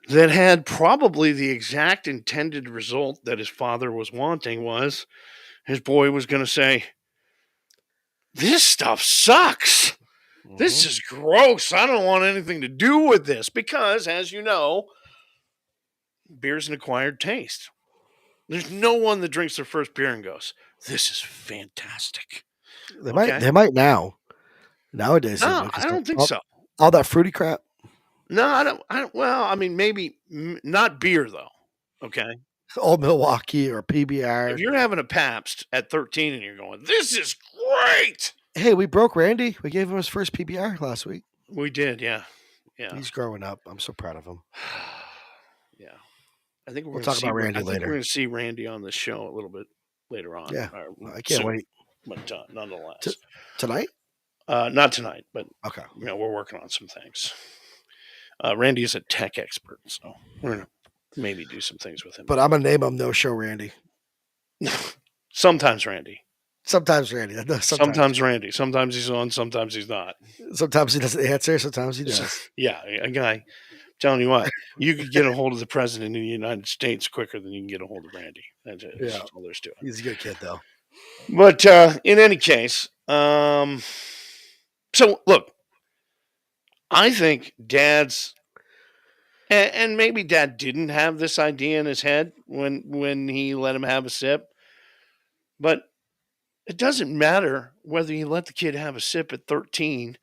that had probably the exact intended result that his father was wanting was his boy was going to say, this stuff sucks. This is gross. I don't want anything to do with this because, as you know, beer's an acquired taste. There's no one that drinks their first beer and goes, this is fantastic. They might now. Nowadays, No, I don't think so. All that fruity crap. No, I don't. Well, I mean, maybe not beer though. Okay. Old Milwaukee or PBR. If you're having a Pabst at 13 and you're going, this is great. Hey, we broke Randy. We gave him his first PBR last week. We did, yeah. Yeah. He's growing up. I'm so proud of him. Yeah. I think we'll talk about Randy later. We're going to see Randy on the show a little bit later on. Yeah. I can't wait. But nonetheless. Tonight? Not tonight, but okay. We're working on some things. Randy is a tech expert, so we're going to maybe do some things with him. But I'm going to name him No Show Randy. Sometimes Randy. Sometimes Randy. Sometimes Randy. Sometimes he's on, sometimes he's not. Sometimes he doesn't answer, sometimes he does. Yeah, a guy, I'm telling you what, you could get a hold of the president of the United States quicker than you can get a hold of Randy. That's all there's to it. He's a good kid, though. But in any case, so look, I think Dad's, and maybe Dad didn't have this idea in his head when he let him have a sip, but it doesn't matter whether you let the kid have a sip at 13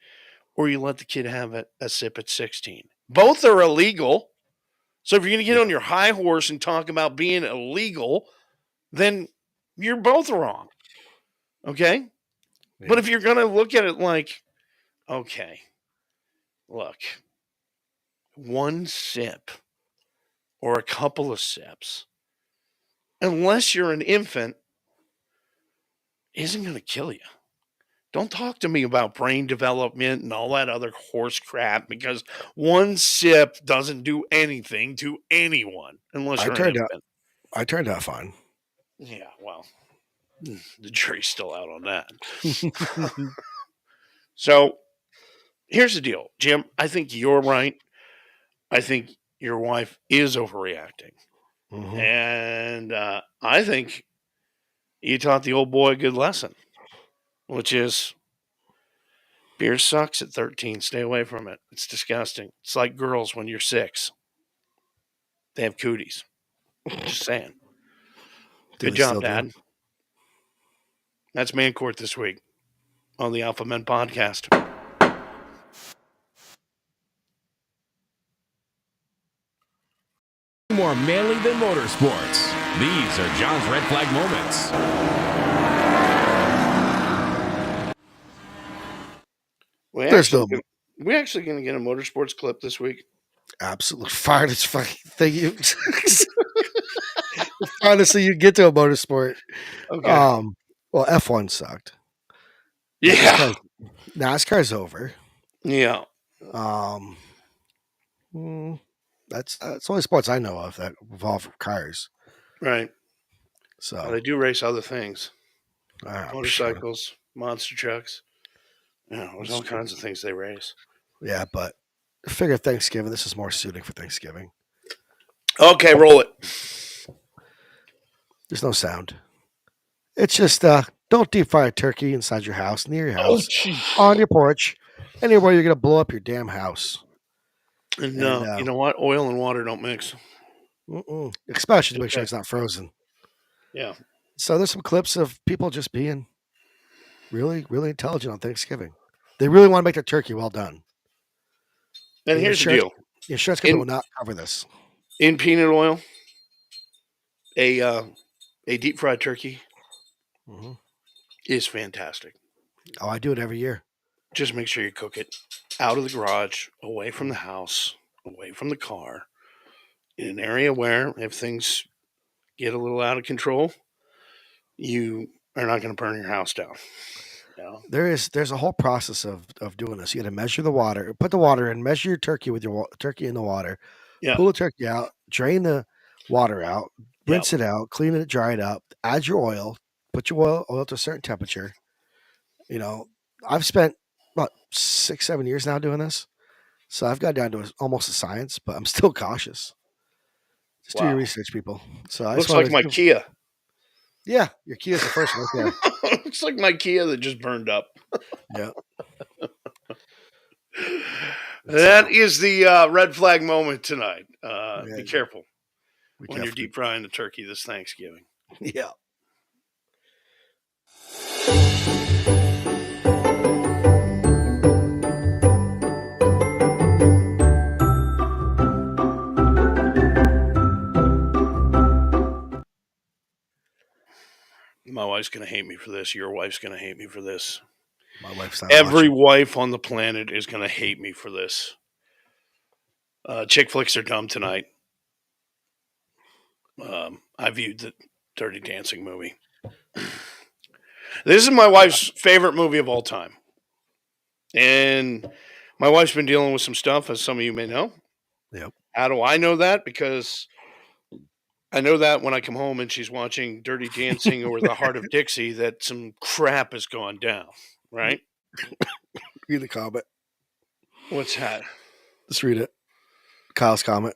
or you let the kid have a sip at 16. Both are illegal. So if you're going to get on your high horse and talk about being illegal, then you're both wrong. Okay? Yeah. But if you're going to look at it like, okay, look, one sip or a couple of sips, unless you're an infant, isn't going to kill you. Don't talk to me about brain development and all that other horse crap because one sip doesn't do anything to anyone unless you're an infant. I turned out fine. Yeah, well, the jury's still out on that. So here's the deal, Jim. I think you're right. I think your wife is overreacting. Mm-hmm. And I think you taught the old boy a good lesson, which is beer sucks at 13. Stay away from it. It's disgusting. It's like girls when you're 6. They have cooties. Just saying. Good job, Dad. That's Man Court this week on the Alpha Men Podcast. More manly than motorsports. These are John's red flag moments. We actually going to get a motorsports clip this week. Absolutely farthest fucking thing you. Honestly, you get to a motorsport. Okay. Well, F1 sucked. Yeah. NASCAR's over. Yeah. That's only sports I know of that involve cars. Right. So well, they do race other things. Motorcycles, monster trucks. Yeah, there's all kinds of things they race. Yeah, but I figure Thanksgiving, this is more suiting for Thanksgiving. Okay, roll it. There's no sound. It's just don't deep fry a turkey inside your house, near your house, on your porch, anywhere you're going to blow up your damn house. And you know what? Oil and water don't mix. Especially to make sure it's not frozen. Yeah. So there's some clips of people just being really, really intelligent on Thanksgiving. They really want to make their turkey well done. And here's the deal. The insurance company will not cover this. In peanut oil, a deep fried turkey is fantastic. Oh, I do it every year. Just make sure you cook it out of the garage, away from the house, away from the car, in an area where if things get a little out of control, you are not going to burn your house down. No. There's a whole process of doing this. You got to measure the water, put the water in, measure your turkey with your turkey in the water, pull the turkey out, drain the water out, rinse it out, clean it, dry it up, add your oil, put your oil to a certain temperature. I've spent about 6-7 years now doing this. So I've got down to almost a science, but I'm still cautious. Just do your research, people. So I looks like my Kia. Yeah, your Kia's the first one right there. Looks like my Kia that just burned up. Yeah. That is the red flag moment tonight. Be careful when you're deep frying the turkey this Thanksgiving. Yeah. My wife's going to hate me for this. Your wife's going to hate me for this. My wife's not Every watching. wife on the planet is going to hate me for this. Chick flicks are dumb tonight. I viewed the Dirty Dancing movie. This is my wife's favorite movie of all time. And my wife's been dealing with some stuff, as some of you may know. Yep. How do I know that? Because I know that when I come home and she's watching Dirty Dancing or The Heart of Dixie, that some crap has gone down, right? Read the comment. What's that? Just read it. Kyle's comment.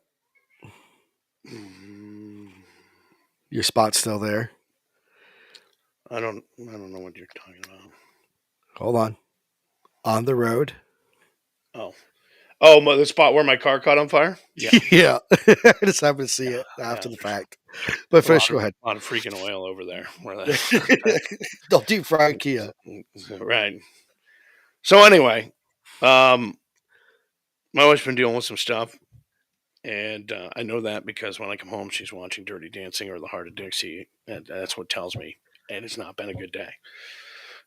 Your spot's still there. I don't know what you're talking about. Hold on. On the road. Oh, the spot where my car caught on fire? Yeah. Yeah. I just happened to see it after the fact. But first, go ahead. A lot of freaking oil over there. Don't deep fry a Kia. Right. So anyway, my wife's been dealing with some stuff. And I know that because when I come home, she's watching Dirty Dancing or The Heart of Dixie. And that's what tells me. And it's not been a good day.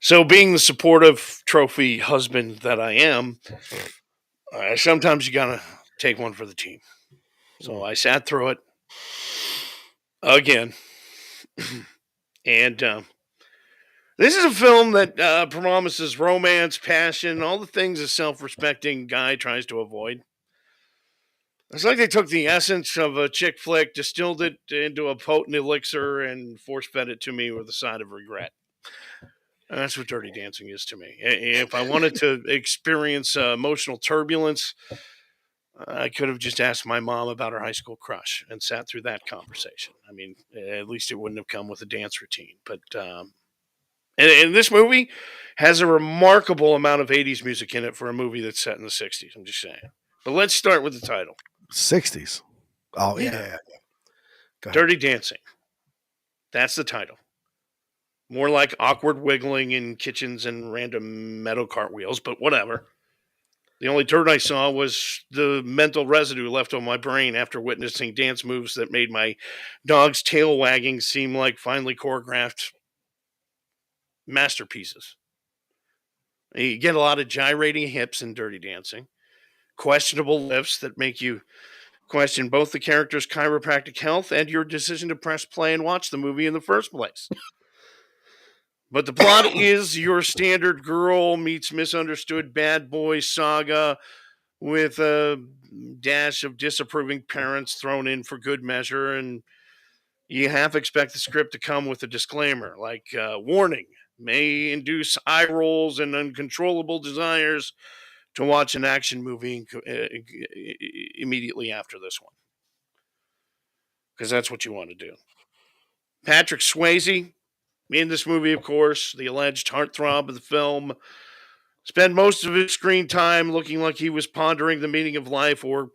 So being the supportive trophy husband that I am, sometimes you got to take one for the team. So I sat through it again. And this is a film that promises romance, passion, all the things a self-respecting guy tries to avoid. It's like they took the essence of a chick flick, distilled it into a potent elixir, and force-fed it to me with a side of regret. And that's what Dirty Dancing is to me. If I wanted to experience emotional turbulence, I could have just asked my mom about her high school crush and sat through that conversation. I mean, at least it wouldn't have come with a dance routine. But and this movie has a remarkable amount of 80s music in it for a movie that's set in the 60s. I'm just saying. But let's start with the title. 60s. Oh, yeah. Dirty Dancing. That's the title. More like awkward wiggling in kitchens and random meadow cartwheels, but whatever. The only turd I saw was the mental residue left on my brain after witnessing dance moves that made my dog's tail wagging seem like finely choreographed masterpieces. You get a lot of gyrating hips in Dirty Dancing, questionable lifts that make you question both the character's chiropractic health and your decision to press play and watch the movie in the first place. But the plot is your standard girl meets misunderstood bad boy saga with a dash of disapproving parents thrown in for good measure, and you half expect the script to come with a disclaimer like, warning, may induce eye rolls and uncontrollable desires to watch an action movie immediately after this one. Because that's what you want to do. Patrick Swayze, in this movie, of course, the alleged heartthrob of the film, spent most of his screen time looking like he was pondering the meaning of life or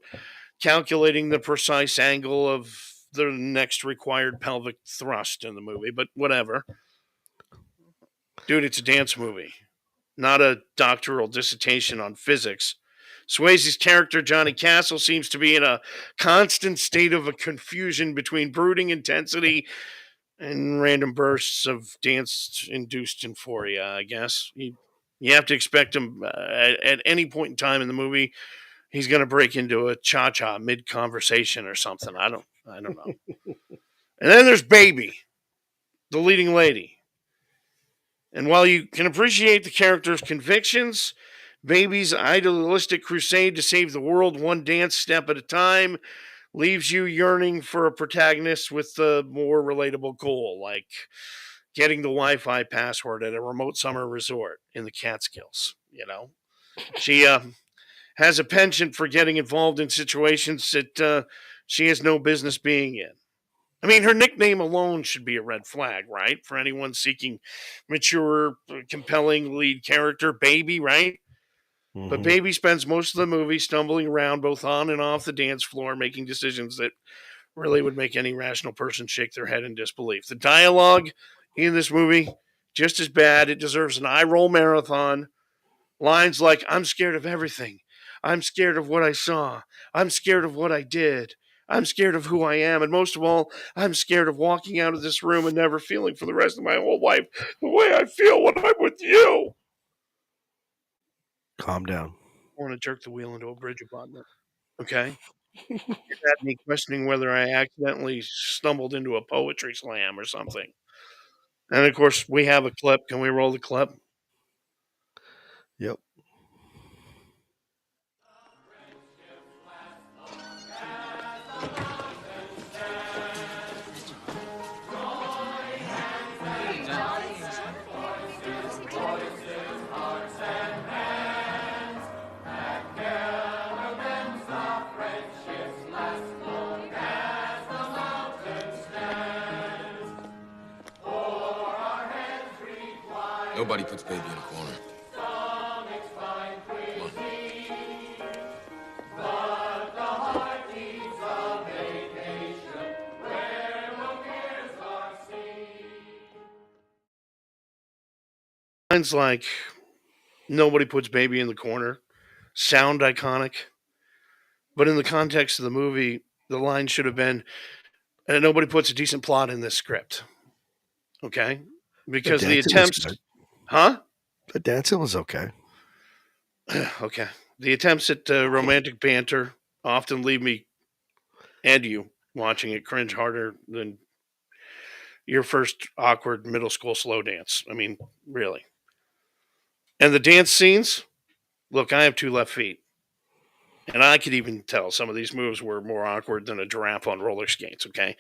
calculating the precise angle of the next required pelvic thrust in the movie, but whatever. Dude, it's a dance movie, not a doctoral dissertation on physics. Swayze's character, Johnny Castle, seems to be in a constant state of a confusion between brooding intensity and random bursts of dance-induced euphoria, I guess. You have to expect him at any point in time in the movie, he's going to break into a cha-cha mid-conversation or something. I don't know. And then there's Baby, the leading lady. And while you can appreciate the character's convictions, Baby's idealistic crusade to save the world one dance step at a time leaves you yearning for a protagonist with a more relatable goal, like getting the Wi-Fi password at a remote summer resort in the Catskills. She has a penchant for getting involved in situations that she has no business being in. I mean, her nickname alone should be a red flag, right? For anyone seeking mature, compelling lead character, Baby, right? But Baby spends most of the movie stumbling around both on and off the dance floor, making decisions that really would make any rational person shake their head in disbelief. The dialogue in this movie, just as bad. It deserves an eye roll marathon. Lines like, I'm scared of everything. I'm scared of what I saw. I'm scared of what I did. I'm scared of who I am. And most of all, I'm scared of walking out of this room and never feeling for the rest of my whole life the way I feel when I'm with you. Calm down. I want to jerk the wheel into a bridge abutment. Okay? It had me questioning whether I accidentally stumbled into a poetry slam or something. And of course, we have a clip. Can we roll the clip? Yep. Nobody puts baby in a corner. Come on. Lines like, nobody puts baby in the corner, sound iconic. But in the context of the movie, the line should have been, nobody puts a decent plot in this script. Okay? Because the attempts. Huh? The dancing was okay. Okay. The attempts at romantic banter often leave me and you watching it cringe harder than your first awkward middle school slow dance. I mean, really. And the dance scenes, look, I have 2 left feet. And I could even tell some of these moves were more awkward than a giraffe on roller skates, okay?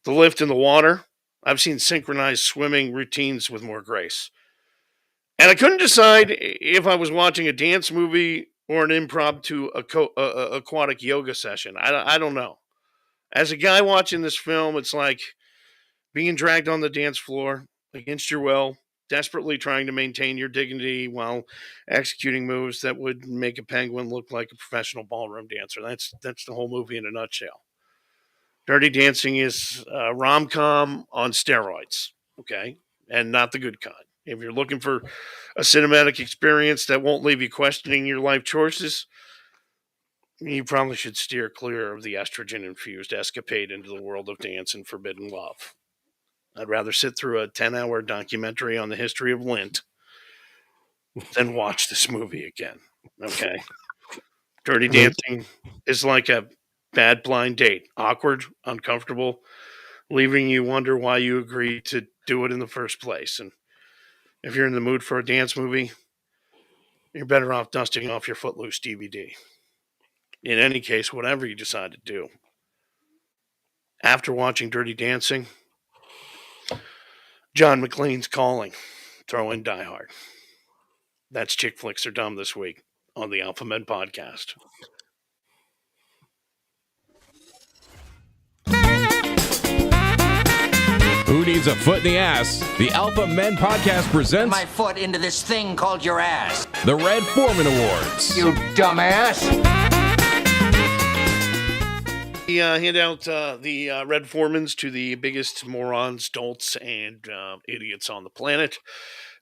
The lift in the water, I've seen synchronized swimming routines with more grace. And I couldn't decide if I was watching a dance movie or an impromptu aquatic yoga session. I don't know. As a guy watching this film, it's like being dragged on the dance floor against your will, desperately trying to maintain your dignity while executing moves that would make a penguin look like a professional ballroom dancer. That's the whole movie in a nutshell. Dirty Dancing is a rom-com on steroids, okay? And not the good kind. If you're looking for a cinematic experience that won't leave you questioning your life choices, you probably should steer clear of the estrogen-infused escapade into the world of dance and forbidden love. I'd rather sit through a 10-hour documentary on the history of lint than watch this movie again, okay? Dirty Dancing is like a bad blind date. Awkward, uncomfortable, leaving you wonder why you agreed to do it in the first place. And if you're in the mood for a dance movie, you're better off dusting off your Footloose DVD. In any case, whatever you decide to do, after watching Dirty Dancing, John McClane's calling. Throw in Die Hard. That's Chick Flicks Are Dumb this week on the Alpha Men Podcast. Who needs a foot in the ass? The Alpha Men Podcast presents My foot into this thing called your ass. the Red Foreman Awards. You dumbass. We hand out the Red Foremans to the biggest morons, dolts, and idiots on the planet.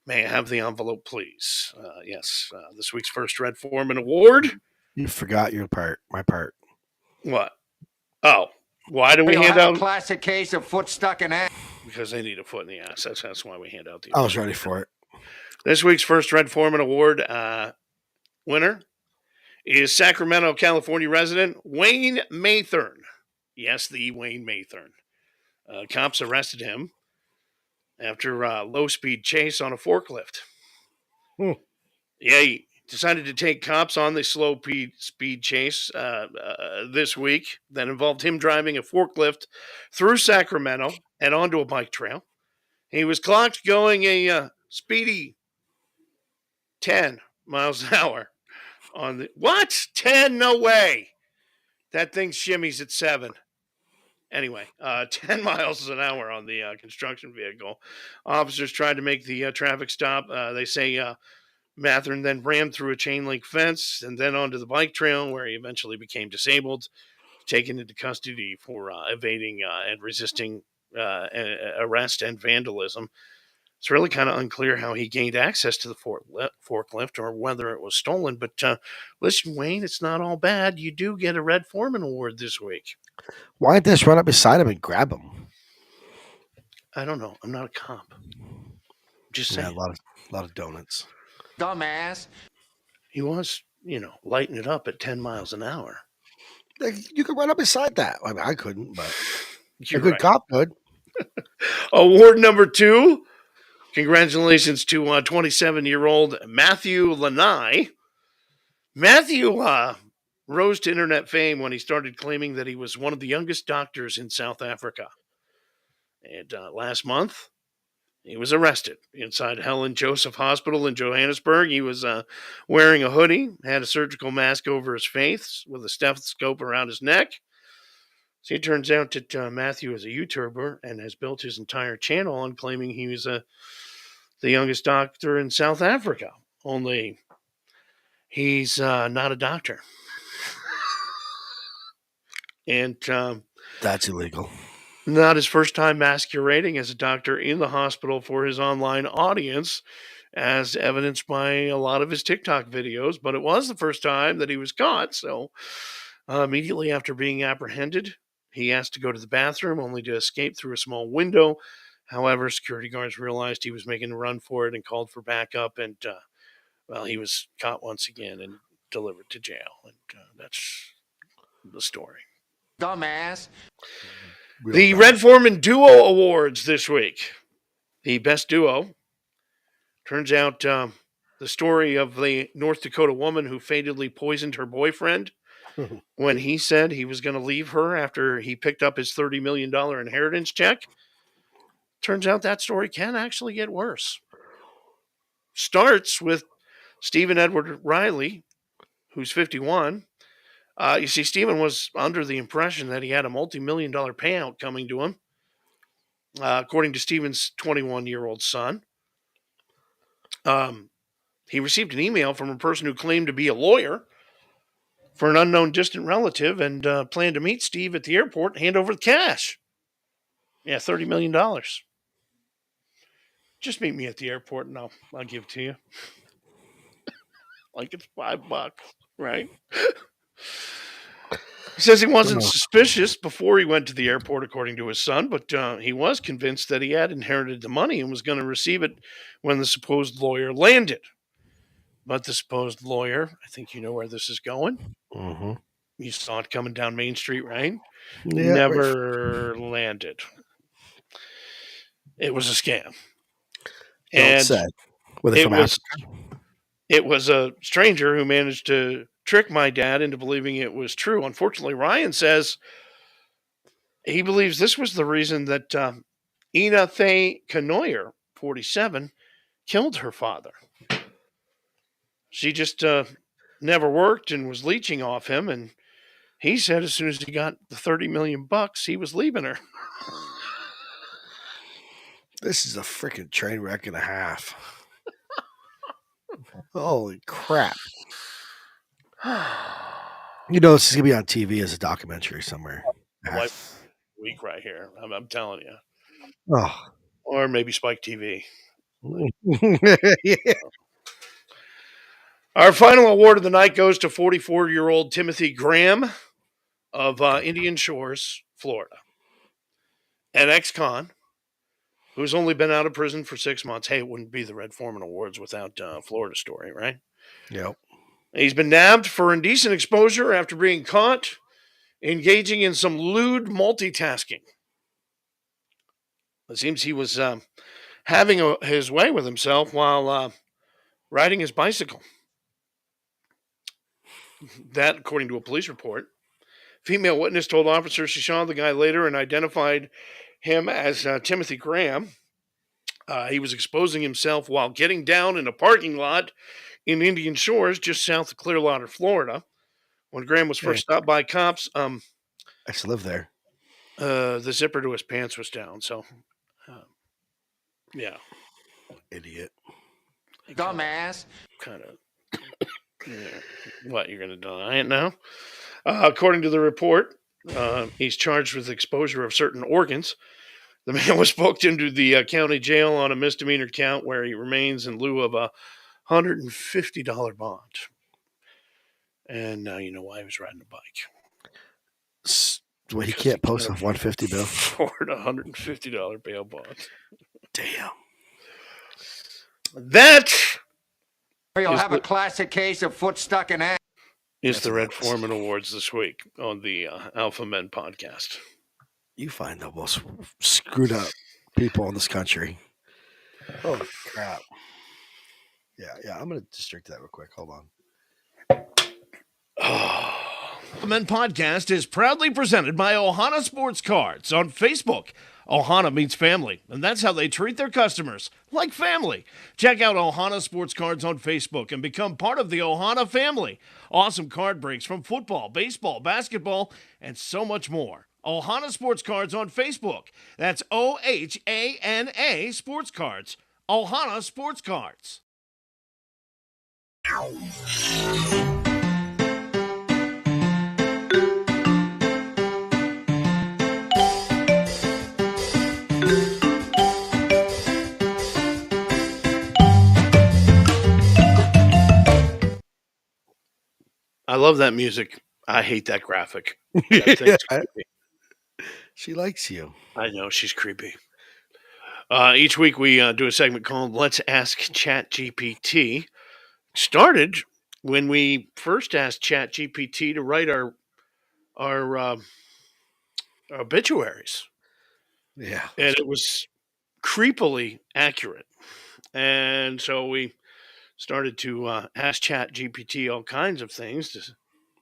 May I have the envelope, please? Yes, this week's first Red Foreman Award. You forgot your part. My part. What? Oh, why do we You'll hand have out? a classic case of foot stuck in ass. Because they need a foot in the ass. That's why we hand out the I was ready for it. This week's first Red Foreman Award winner is Sacramento, California resident Wayne Mathern. Yes, the Wayne Mathern. Cops arrested him after a low-speed chase on a forklift. Hmm. Yeah, decided to take cops on the slow speed chase this week that involved him driving a forklift through Sacramento and onto a bike trail. He was clocked going a speedy 10 miles an hour on the what? 10? No way. That thing shimmies at 7. Anyway, 10 miles an hour on the construction vehicle. Officers tried to make the traffic stop. They say Matherin then ran through a chain link fence and then onto the bike trail where he eventually became disabled, taken into custody for evading and resisting arrest and vandalism. It's really kind of unclear how he gained access to the forklift or whether it was stolen. But listen, Wayne, it's not all bad. You do get a Red Foreman Award this week. Why didn't they just run up beside him and grab him? I don't know. I'm not a cop. Just saying. Yeah, a lot of donuts. Dumbass. He was, lighting it up at 10 miles an hour. You could run up beside that. I mean, I couldn't, but You're a good right. cop could. Award number 2. Congratulations to 27-year-old Matthew Lanai. Matthew rose to internet fame when he started claiming that he was one of the youngest doctors in South Africa. And last month, he was arrested inside Helen Joseph Hospital in Johannesburg. He was wearing a hoodie, had a surgical mask over his face with a stethoscope around his neck. So it turns out that Matthew is a YouTuber and has built his entire channel on claiming he was the youngest doctor in South Africa. Only he's not a doctor. And That's illegal. Not his first time masquerading as a doctor in the hospital for his online audience, as evidenced by a lot of his TikTok videos, but it was the first time that he was caught. So immediately after being apprehended, he asked to go to the bathroom, only to escape through a small window. However, security guards realized he was making a run for it and called for backup. And, he was caught once again and delivered to jail. And that's the story. Dumbass. The Red Foreman Duo Awards this week. The best duo. Turns out the story of the North Dakota woman who fatally poisoned her boyfriend when he said he was going to leave her after he picked up his $30 million inheritance check. Turns out that story can actually get worse. Starts with Stephen Edward Riley, who's 51. You see, Stephen was under the impression that he had a multi-million-dollar payout coming to him, according to Stephen's 21-year-old son. He received an email from a person who claimed to be a lawyer for an unknown distant relative and planned to meet Steve at the airport and hand over the cash. Yeah, $30 million. Just meet me at the airport and I'll give it to you. Like it's $5, right? He says he wasn't suspicious before he went to the airport, according to his son, but he was convinced that he had inherited the money and was going to receive it when the supposed lawyer landed. But the supposed lawyer, I think you know where this is going. Mm-hmm. You saw it coming down Main Street, right? Yeah, Never landed. It was a scam. And said, it was a stranger who managed to trick my dad into believing it was true. Unfortunately, Ryan says he believes this was the reason that Ina Thay Kanoyer, 47, killed her father. She just never worked and was leeching off him, and he said as soon as he got the $30 million, he was leaving her. This is a freaking train wreck and a half. Holy crap. This is going to be on TV as a documentary somewhere. Week right here. I'm telling you. Oh. Or maybe Spike TV. Yeah. Our final award of the night goes to 44-year-old Timothy Graham of Indian Shores, Florida. An ex-con who's only been out of prison for 6 months. Hey, it wouldn't be the Red Foreman Awards without Florida story, right? Yep. He's been nabbed for indecent exposure after being caught engaging in some lewd multitasking. It seems he was having his way with himself while riding his bicycle. That, according to a police report. Female witness told officers she saw the guy later and identified him as Timothy Graham. He was exposing himself while getting down in a parking lot in Indian Shores, just south of Clearwater, Florida. When Graham was first stopped by cops, I used to live there. The zipper to his pants was down. So, yeah. Idiot. Dumbass. Kind of. Yeah. What, you're going to deny it now? According to the report, he's charged with exposure of certain organs. The man was booked into the county jail on a misdemeanor count where he remains in lieu of a $150 bond. And now you know why he was riding a bike. Well, he can't post a $150 bill. Afford a $150 bail bond. Damn. That You'll have a classic case of foot stuck in ass. is the Red Foreman Awards this week on the Alpha Men podcast. You find the most screwed up people in this country. Holy crap. Yeah. I'm going to just drink that real quick. Hold on. The Men Podcast is proudly presented by Ohana Sports Cards on Facebook. Ohana means family, and that's how they treat their customers, like family. Check out Ohana Sports Cards on Facebook and become part of the Ohana family. Awesome card breaks from football, baseball, basketball, and so much more. Ohana Sports Cards on Facebook. That's OHANA Sports Cards. Ohana Sports Cards. I love that music. I hate that graphic. That thing's creepy. She likes you. I know, she's creepy. Each week we do a segment called Let's Ask ChatGPT. It started when we first asked ChatGPT to write our obituaries. Yeah. And it was creepily accurate. And so we started to ask ChatGPT all kinds of things to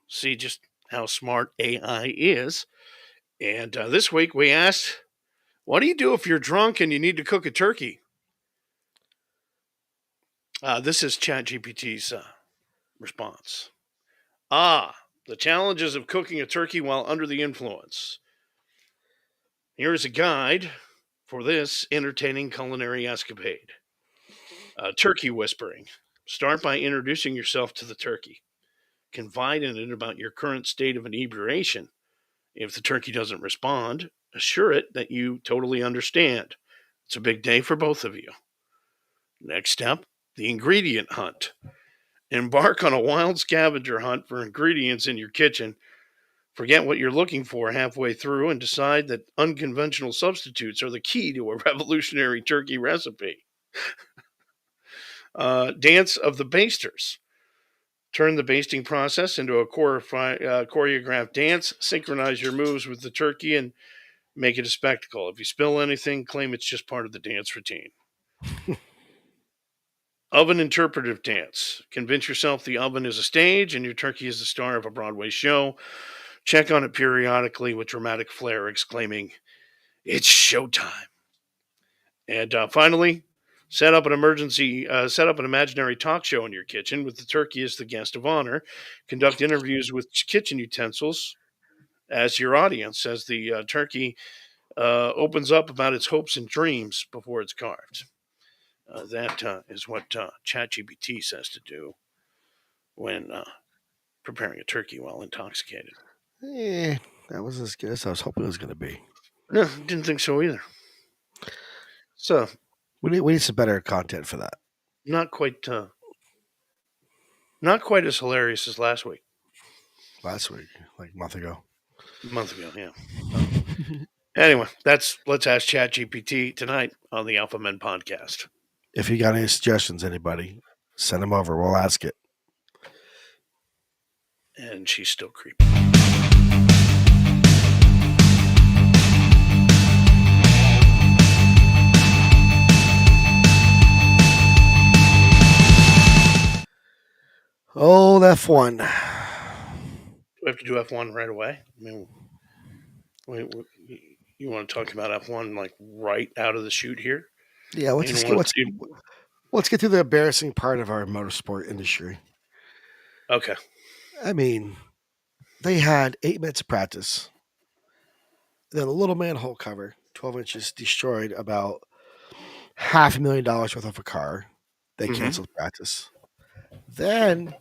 see just how smart AI is. And this week we asked, what do you do if you're drunk and you need to cook a turkey? This is ChatGPT's response. The challenges of cooking a turkey while under the influence. Here is a guide for this entertaining culinary escapade. Turkey whispering. Start by introducing yourself to the turkey. Confide in it about your current state of inebriation. If the turkey doesn't respond, assure it that you totally understand. It's a big day for both of you. Next step, the ingredient hunt. Embark on a wild scavenger hunt for ingredients in your kitchen. Forget what you're looking for halfway through and decide that unconventional substitutes are the key to a revolutionary turkey recipe. Dance of the basters. Turn the basting process into a choreographed dance. Synchronize your moves with the turkey and make it a spectacle. If you spill anything, claim it's just part of the dance routine. Oven interpretive dance. Convince yourself the oven is a stage and your turkey is the star of a Broadway show. Check on it periodically with dramatic flair, exclaiming, "It's showtime." And finally, set up an imaginary talk show in your kitchen with the turkey as the guest of honor. Conduct interviews with kitchen utensils as your audience, as the turkey opens up about its hopes and dreams before it's carved. That is what ChatGPT says to do when preparing a turkey while intoxicated. That was as good as I was hoping it was going to be. No, didn't think so either. So we need some better content for that. Not quite as hilarious as last week. Last week, like a month ago. A month ago, yeah. Anyway, Let's Ask ChatGPT tonight on the Alpha Men podcast. If you got any suggestions, anybody, send them over. We'll ask it. And she's still creepy. Oh, F1. have to do F1 right away? I mean, you want to talk about F1 like right out of the chute here? Yeah, let's get through the embarrassing part of our motorsport industry. Okay. I mean, they had 8 minutes of practice. Then a little manhole cover, 12 inches, destroyed about $500,000 worth of a car. They canceled practice. Then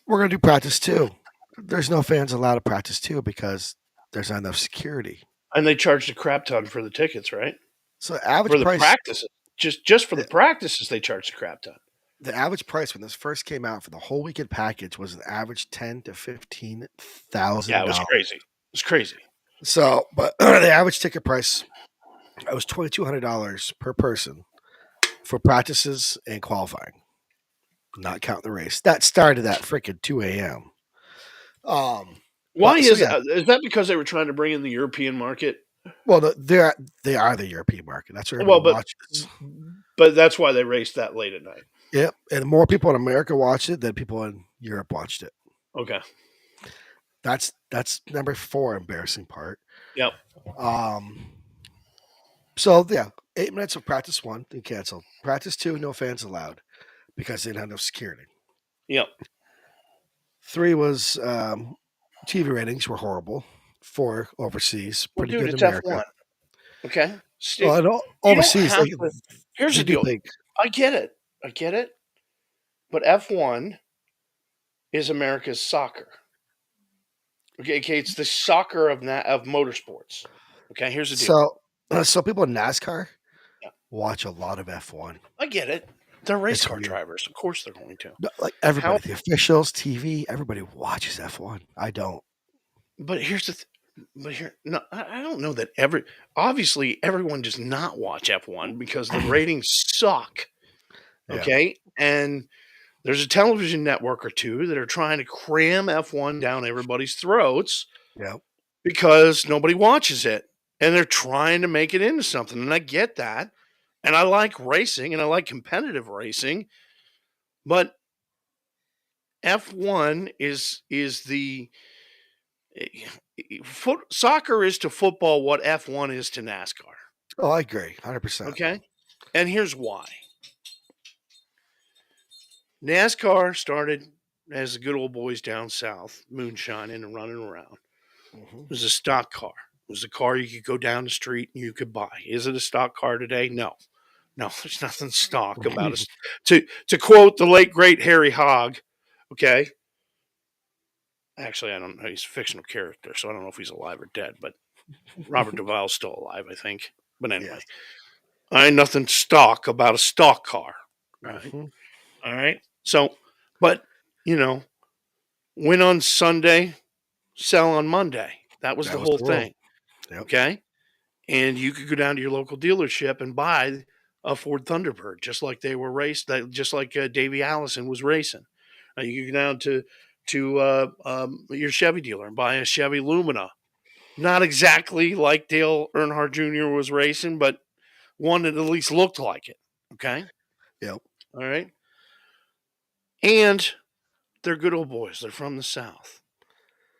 we're going to do practice 2. There's no fans allowed to practice 2 because there's not enough security. And they charged a crap ton for the tickets, right? So average for the price practices, just for the practices, they charged a crap ton. The average price when this first came out for the whole weekend package was an average $10,000 to $15,000. Yeah, it was crazy. It was crazy. So, but the average ticket price was $2,200 per person for practices and qualifying, not counting the race. That started at freaking 2 a.m. Why is that? Is that because they were trying to bring in the European market? Well, they are the European market. That's where everyone watches. But that's why they raced that late at night. Yep, and more people in America watched it than people in Europe watched it. Okay, that's number 4 embarrassing part. Yep. So yeah, 8 minutes of practice 1, then canceled. Practice 2, no fans allowed because they didn't have enough security. Yep. 3 was TV ratings were horrible. 4 overseas, pretty good in America. F1. Okay. Well, overseas, here's the deal. I get it. But F1 is America's soccer. Okay, it's the soccer of motorsports. Okay, here's the deal. So people in NASCAR watch a lot of F1. I get it. They're race car drivers. Of course they're going to. Like everybody, the officials, TV, everybody watches F1. I don't. But here's the no, I don't know that obviously everyone does not watch F1 because the ratings suck. Okay? And there's a television network or two that are trying to cram F1 down everybody's throats because nobody watches it. And they're trying to make it into something. And I get that. And I like racing and I like competitive racing. But F1 is the soccer is to football what F1 is to NASCAR. Oh, I agree. 100%. Okay? And here's why. NASCAR started as the good old boys down south, moonshining and running around. It was a stock car. It was a car you could go down the street and you could buy. Is it a stock car today? No, there's nothing stock about it. To quote the late, great Harry Hogg, okay? Actually, I don't know. He's a fictional character, so I don't know if he's alive or dead, but Robert Duvall's still alive, I think. But anyway, I ain't nothing stock about a stock car. Right? All right? So, but, win on Sunday, sell on Monday. That was the whole thing. Yep. Okay? And you could go down to your local dealership and buy a Ford Thunderbird, just like they were raced, just like Davey Allison was racing. You could go down to your Chevy dealer and buy a Chevy Lumina. Not exactly like Dale Earnhardt Jr. was racing, but one that at least looked like it. Okay? Yep. All right? And they're good old boys. They're from the South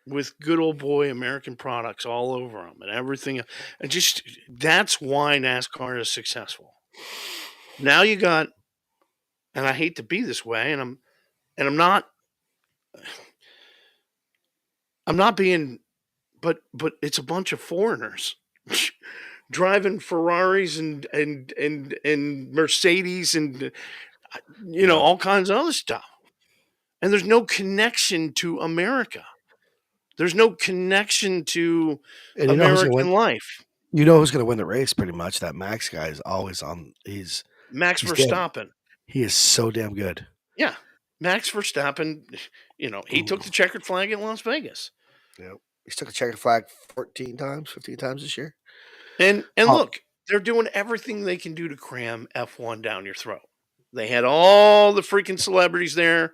with good old boy American products all over them and everything. And just that's why NASCAR is successful. Now you got, and I hate to be this way, and I'm not being, but it's a bunch of foreigners driving Ferraris and Mercedes and all kinds of other stuff. And there's no connection to America. There's no connection to American life. You know who's going to win the race pretty much. That Max guy is always on. He's Max Verstappen. He is so damn good. Yeah. Max Verstappen, he took the checkered flag in Las Vegas. Yep. He's took a checkered flag 14 times, 15 times this year. And look, they're doing everything they can do to cram F1 down your throat. They had all the freaking celebrities there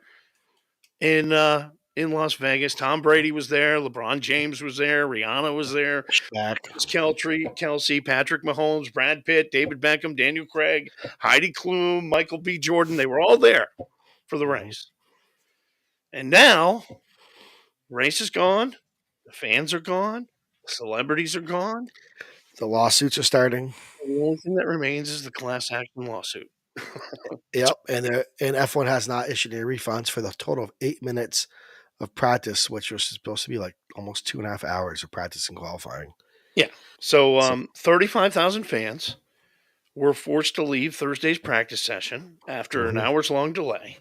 in Las Vegas. Tom Brady was there. LeBron James was there. Rihanna was there. Kelsey, Patrick Mahomes, Brad Pitt, David Beckham, Daniel Craig, Heidi Klum, Michael B. Jordan. They were all there for the race. And now race is gone. The fans are gone. The celebrities are gone. The lawsuits are starting. The only thing that remains is the class action lawsuit. Yep, and F1 has not issued any refunds for the total of 8 minutes of practice, which was supposed to be like almost 2.5 hours of practice and qualifying. Yeah. So 35,000 fans were forced to leave Thursday's practice session after an hours-long delay.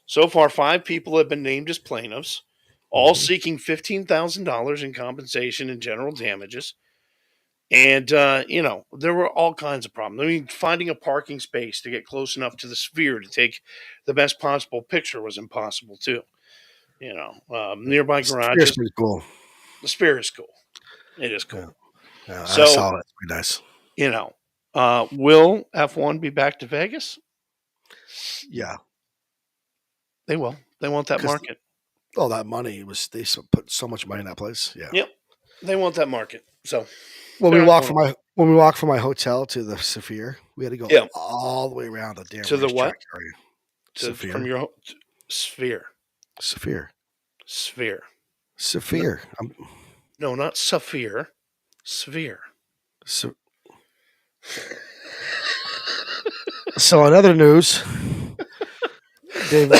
So far, 5 people have been named as plaintiffs, all seeking $15,000 in compensation and general damages. And, there were all kinds of problems. I mean, finding a parking space to get close enough to the sphere to take the best possible picture was impossible, too. Nearby garages. It's pretty cool. The sphere is cool. It is cool. Yeah, I So, saw it. It's pretty nice. will F1 be back to Vegas? Yeah. They will. They want that market. All that money they put so much money in that place. Yeah. Yep. They want that market. So when we walked from my hotel to the Sphere, we had to go all the way around the damn to the what? Area. Sphere. From your Sphere. Sphere. Sphere. Sphere. No, not Saphir. Sphere. So in other news, Dave.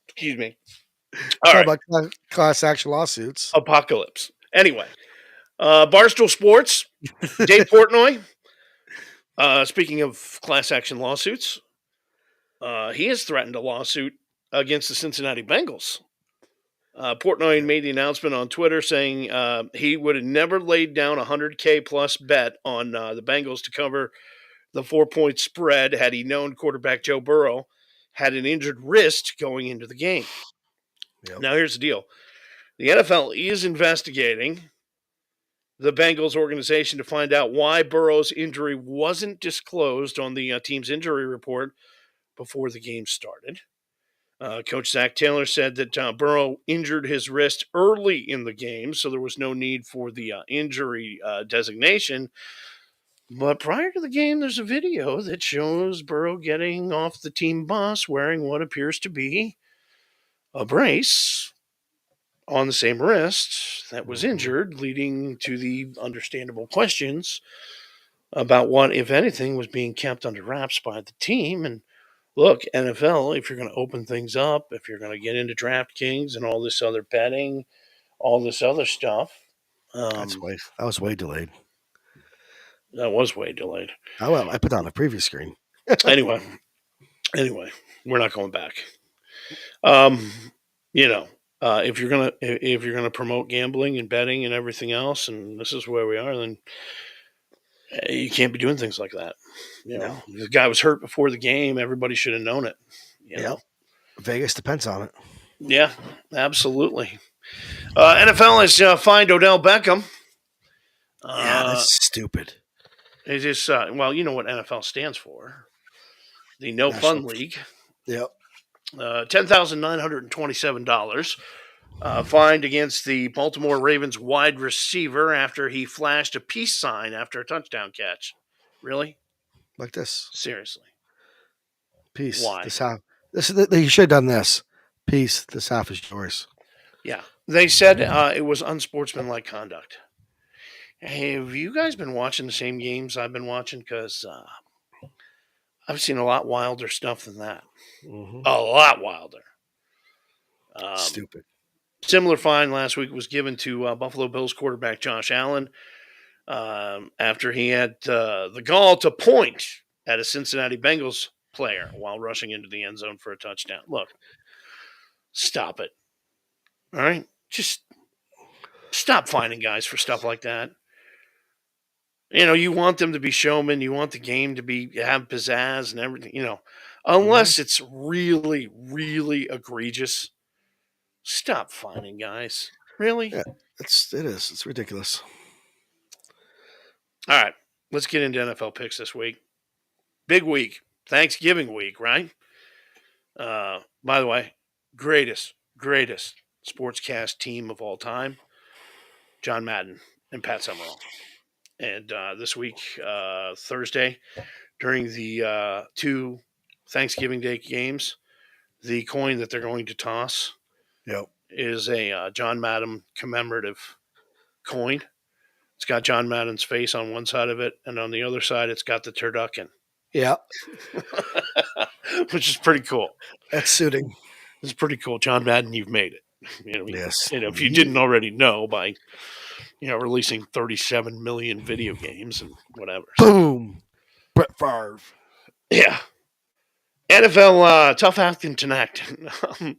Excuse me. All right. About class action lawsuits. Apocalypse. Anyway, Barstool Sports, Dave Portnoy. Speaking of class action lawsuits, he has threatened a lawsuit against the Cincinnati Bengals. Portnoy made the announcement on Twitter saying he would have never laid down a $100K plus bet on the Bengals to cover the 4-point spread had he known quarterback Joe Burrow had an injured wrist going into the game. Yep. Now, here's the deal. The NFL is investigating the Bengals organization to find out why Burrow's injury wasn't disclosed on the team's injury report before the game started. Coach Zach Taylor said that Burrow injured his wrist early in the game, so there was no need for the injury designation. But prior to the game, there's a video that shows Burrow getting off the team bus wearing what appears to be a brace on the same wrist that was injured, leading to the understandable questions about what, if anything, was being kept under wraps by the team. And look, NFL, if you're going to open things up, if you're going to get into DraftKings and all this other betting, all this other stuff. That was way delayed. That was way delayed. Oh, well, I put that on the previous screen. Anyway, we're not going back. If you're gonna promote gambling and betting and everything else, and this is where we are, then you can't be doing things like that. No. The guy was hurt before the game. Everybody should have known it. Vegas depends on it. Yeah, absolutely. NFL has fined Odell Beckham. That's stupid. It is you know what NFL stands for. The No Fun League. Yep. $10,927 fined against the Baltimore Ravens wide receiver after he flashed a peace sign after a touchdown catch. Really? Like this. Seriously. Peace. Why? You should have done this. Peace. This half is yours. Yeah. They said it was unsportsmanlike conduct. Hey, have you guys been watching the same games I've been watching? Because I've seen a lot wilder stuff than that. Mm-hmm. A lot wilder. Stupid. Similar fine last week was given to Buffalo Bills quarterback Josh Allen after he had the gall to point at a Cincinnati Bengals player while rushing into the end zone for a touchdown. Look, stop it. All right? Just stop finding guys for stuff like that. You want them to be showmen. You want the game to have pizzazz and everything, unless it's really, really egregious. Stop finding guys. Really? Yeah, it is. It's ridiculous. All right. Let's get into NFL picks this week. Big week. Thanksgiving week, right? By the way, greatest sportscast team of all time. John Madden and Pat Summerall. And this week, Thursday, during the 2 Thanksgiving Day games, the coin that they're going to toss is a John Madden commemorative coin. It's got John Madden's face on one side of it, and on the other side, it's got the turducken. Yeah. Which is pretty cool. That's suiting. It's pretty cool. John Madden, you've made it. Yes. If you didn't already know by, releasing 37 million video games and whatever. Boom. Brett Favre. Yeah. NFL tough acting tonight.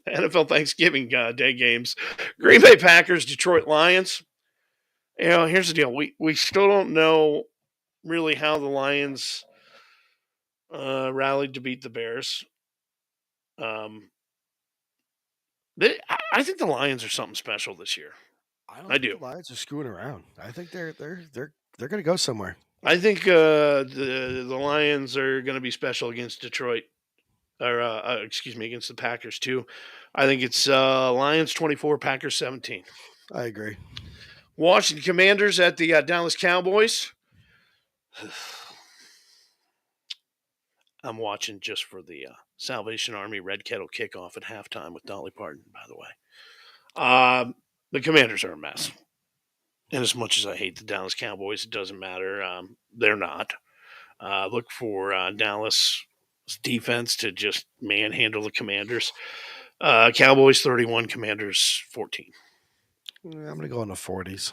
NFL Thanksgiving Day games. Green Bay Packers, Detroit Lions. Here's the deal. We still don't know really how the Lions rallied to beat the Bears. I think the Lions are something special this year. I do. The Lions are screwing around. I think they're going to go somewhere. I think the Lions are going to be special against Detroit, or against the Packers too. I think it's Lions 24, Packers 17. I agree. Washington Commanders at the Dallas Cowboys. I'm watching just for the Salvation Army Red Kettle kickoff at halftime with Dolly Parton, by the way. The Commanders are a mess. And as much as I hate the Dallas Cowboys, it doesn't matter. They're not. Look for Dallas' defense to just manhandle the Commanders. Cowboys 31, Commanders 14. I'm going to go in the 40s.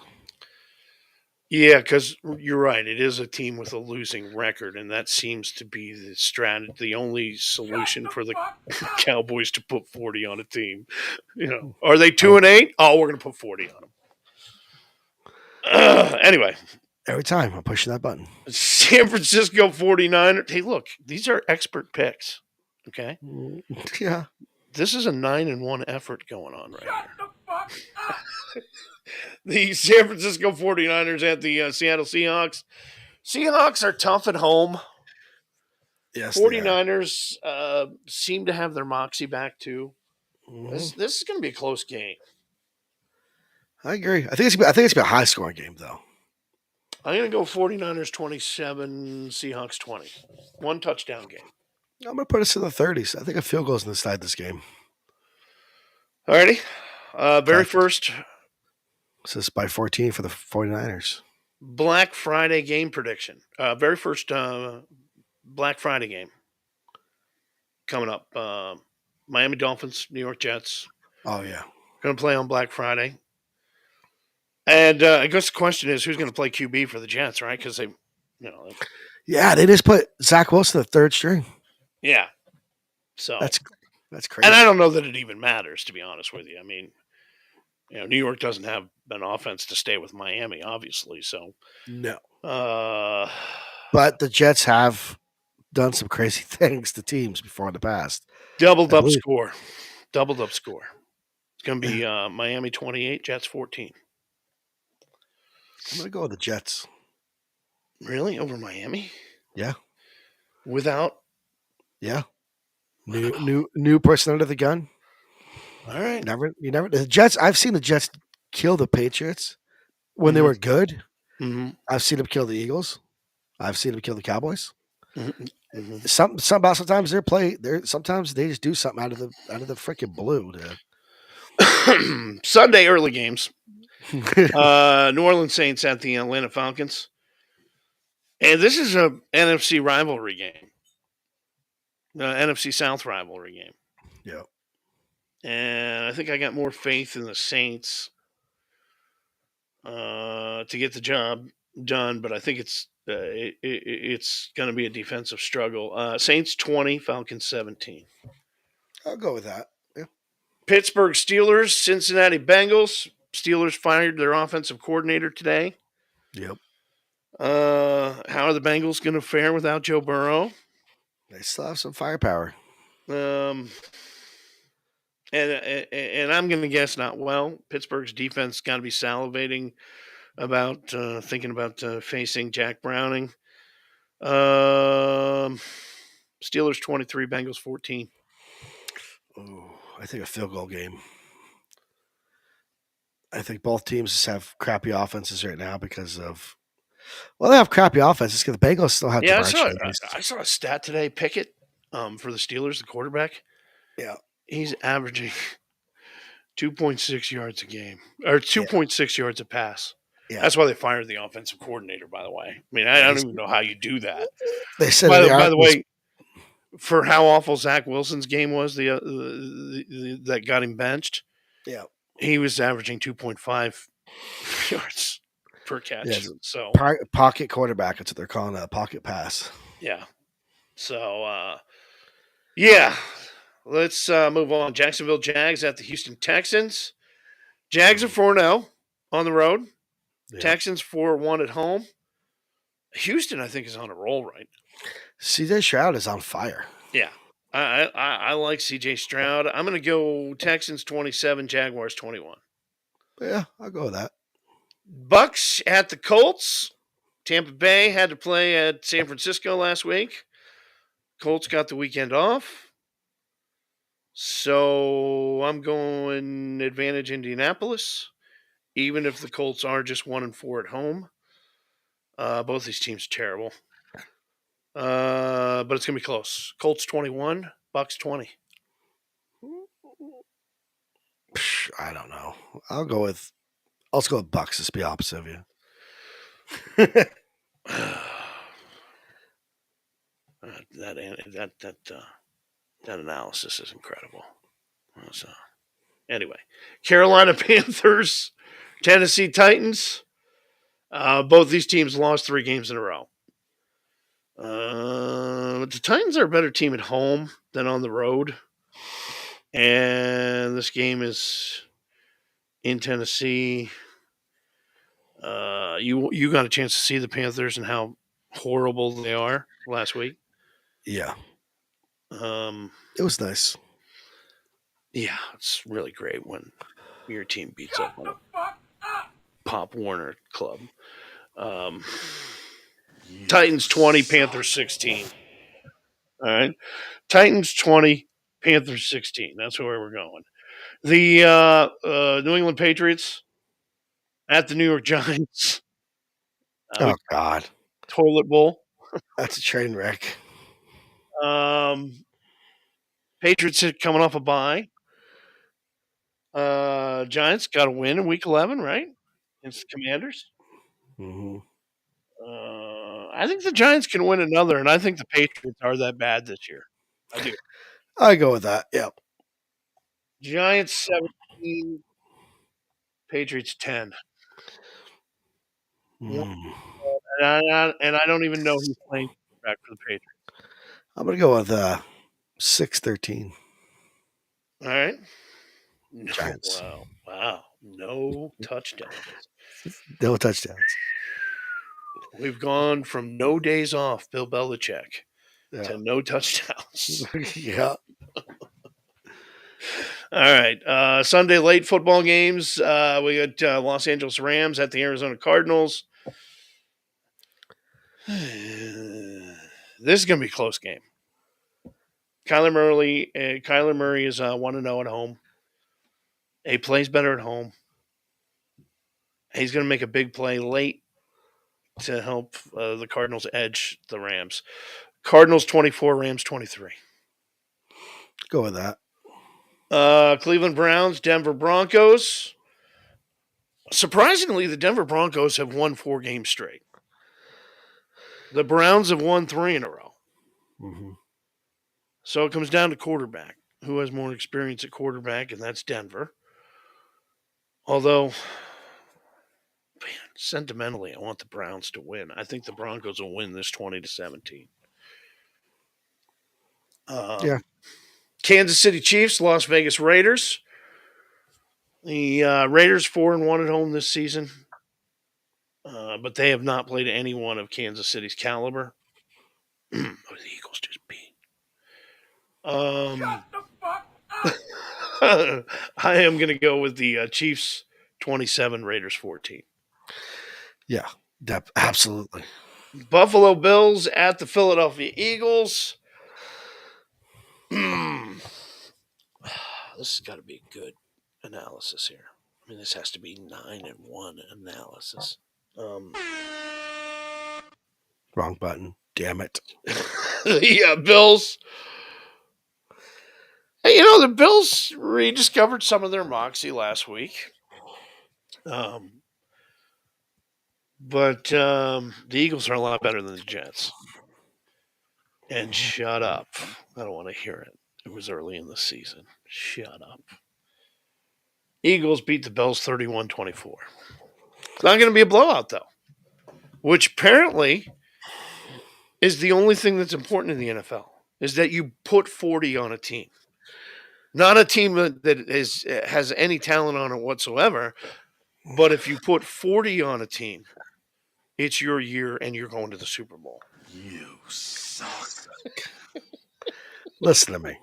Yeah, because you're right. It is a team with a losing record, and that seems to be the strategy, the only solution for the Cowboys to put 40 on a team. Are they 2-8? Oh, we're going to put 40 on them. Anyway. Every time I'm pushing that button. San Francisco 49ers. Hey, look, these are expert picks. Okay? Yeah. This is a 9-1 effort going on right here. The San Francisco 49ers at the Seattle Seahawks. Seahawks are tough at home. Yes. 49ers seem to have their moxie back too. Mm-hmm. This is going to be a close game. I agree. I think it's going to be a high scoring game though. I'm going to go 49ers 27, Seahawks 20. One touchdown game. I'm going to put us in the 30s. I think a field goal is inside this game. Alrighty. Very first. This is by 14 for the 49ers. Black Friday game prediction. Very first Black Friday game coming up. Miami Dolphins, New York Jets. Oh, yeah. Going to play on Black Friday. And I guess the question is, who's going to play QB for the Jets, right? Because they. Yeah, they just put Zach Wilson the third string. Yeah. So that's crazy. And I don't know that it even matters, to be honest with you. I mean, New York doesn't have an offense to stay with Miami, obviously. So no. But the Jets have done some crazy things to teams before in the past. Doubled up score. It's going to be Miami 28, Jets 14. I'm going to go with the Jets. Really? Over Miami? Yeah. Without? Yeah. New person under the gun. All right. The Jets. I've seen the Jets kill the Patriots when they were good. Mm-hmm. I've seen them kill the Eagles. I've seen them kill the Cowboys. Mm-hmm. Sometimes they just do something out of the freaking blue. Sunday early games. New Orleans Saints at the Atlanta Falcons. And this is a NFC rivalry game. NFC South rivalry game. Yeah. And I think I got more faith in the Saints to get the job done, but I think it's going to be a defensive struggle. Saints 20, Falcons 17. I'll go with that. Yeah. Pittsburgh Steelers, Cincinnati Bengals. Steelers fired their offensive coordinator today. Yep. How are the Bengals going to fare without Joe Burrow? They still have some firepower. And I'm going to guess not well. Pittsburgh's defense got to be salivating about thinking about facing Jack Browning. Steelers 23, Bengals 14. Oh, I think a field goal game. I think both teams just have crappy offenses right now because of. Well, they have crappy offenses because the Bengals still have. Yeah, I saw a stat today. Pickett, for the Steelers, the quarterback. Yeah, He's averaging 2.6 yards a game, or 2.6 yards a pass. Yeah. That's why they fired the offensive coordinator, by the way. I mean, I don't even know how you do that. They said By the the way, for how awful Zach Wilson's game was, that got him benched, yeah, he was averaging 2.5 yards per catch. Yeah, so pocket quarterback. That's what they're calling a pocket pass. yeah. So yeah. Let's move on. Jacksonville Jags at the Houston Texans. Jags are 4-0 on the road. Yeah. Texans 4-1 at home. Houston, I think, is on a roll right now. CJ Stroud is on fire. Yeah. I like CJ Stroud. I'm going to go Texans 27, Jaguars 21. Yeah, I'll go with that. Bucks at the Colts. Tampa Bay had to play at San Francisco last week. Colts got the weekend off. So I'm going advantage Indianapolis, even if the Colts are just 1-4 at home. Both these teams are terrible. But it's going to be close. Colts 21, Bucks 20. I don't know. I'll go with Bucks. Just be opposite of you. That analysis is incredible. So, anyway, Carolina Panthers, Tennessee Titans. Both these teams lost 3 games in a row. The Titans are a better team at home than on the road. And this game is in Tennessee. You got a chance to see the Panthers and how horrible they are last week. Yeah. It was nice. Yeah, it's really great when your team beats up on a Pop Warner club. Titans 20, Panthers 16. All right. Titans 20, Panthers 16. That's where we're going. The New England Patriots at the New York Giants. Oh, God. Toilet bowl. That's a train wreck. Patriots coming off a bye. Giants got a win in Week 11, right? Against the Commanders. Mm-hmm. I think the Giants can win another, and I think the Patriots are that bad this year. I do. I go with that. Yep. Giants 17, Patriots 10. Mm. And I don't even know who's playing back for the Patriots. I'm going to go with 6-13. All right. Giants. Wow. No touchdowns. No touchdowns. We've gone from no days off, Bill Belichick, to no touchdowns. Yeah. All right. Sunday late football games. We got Los Angeles Rams at the Arizona Cardinals. This is going to be a close game. Kyler Murray is 1-0 at home. He plays better at home. He's going to make a big play late to help the Cardinals edge the Rams. Cardinals 24, Rams 23. Go with that. Cleveland Browns, Denver Broncos. Surprisingly, the Denver Broncos have won 4 games straight. The Browns have won 3 in a row. Mm-hmm. So it comes down to quarterback. Who has more experience at quarterback, and that's Denver. Although, man, sentimentally, I want the Browns to win. I think the Broncos will win this 20-17. Yeah. Kansas City Chiefs, Las Vegas Raiders. The Raiders 4-1 at home this season, but they have not played anyone of Kansas City's caliber. The Eagles just beat. Shut the fuck up. I am going to go with the Chiefs 27, Raiders 14. Yeah, absolutely. Buffalo Bills at the Philadelphia Eagles. This has got to be a good analysis here. I mean, this has to be 9-1 analysis. Wrong button. Damn it. Yeah, Bills. Hey, the Bills rediscovered some of their moxie last week. But the Eagles are a lot better than the Jets. And shut up. I don't want to hear it. It was early in the season. Shut up. Eagles beat the Bills 31-24. It's not going to be a blowout, though, which apparently is the only thing that's important in the NFL, is that you put 40 on a team. Not a team that has any talent on it whatsoever, but if you put 40 on a team, it's your year and you're going to the Super Bowl. You suck. Listen to me.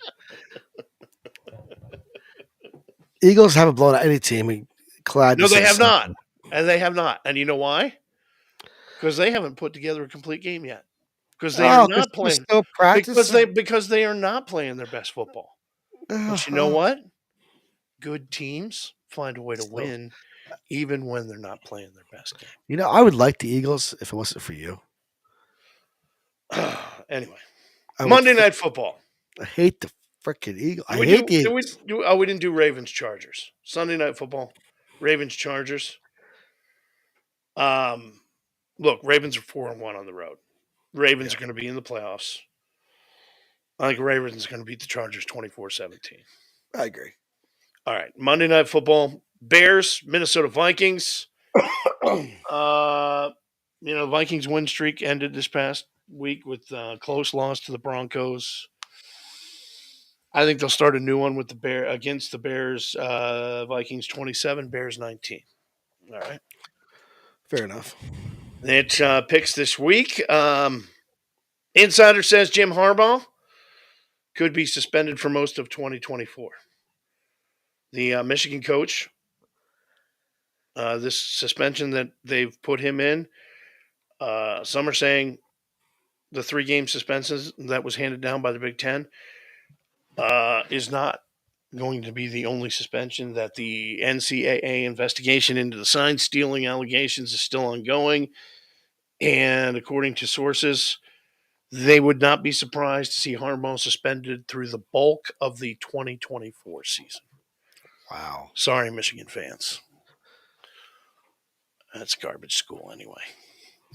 Eagles haven't blown out any team. No, they have not. And they have not. And you know why? Because they haven't put together a complete game yet. Because they are not playing. Still practicing. Because they are not playing their best football. But you know what? Good teams find a way to win, even when they're not playing their best game. I would like the Eagles if it wasn't for you. Anyway, Monday Night Football. I hate the freaking Eagles. I hate the Eagles. We didn't do Ravens Chargers. Sunday Night Football. Ravens Chargers. Look, Ravens are 4-1 on the road. Ravens are going to be in the playoffs. I think Ravens are going to beat the Chargers 24-17. I agree. All right, Monday Night Football. Bears, Minnesota Vikings. Vikings win streak ended this past week with a close loss to the Broncos. I think they'll start a new one with against the Bears. Vikings 27, Bears 19. All right. Fair enough. It picks this week. Insider says Jim Harbaugh could be suspended for most of 2024. The Michigan coach, this suspension that they've put him in, some are saying the 3-game suspension that was handed down by the Big Ten is not going to be the only suspension, that the NCAA investigation into the sign stealing allegations is still ongoing. And according to sources, they would not be surprised to see Harbaugh suspended through the bulk of the 2024 season. Wow. Sorry, Michigan fans. That's garbage school anyway.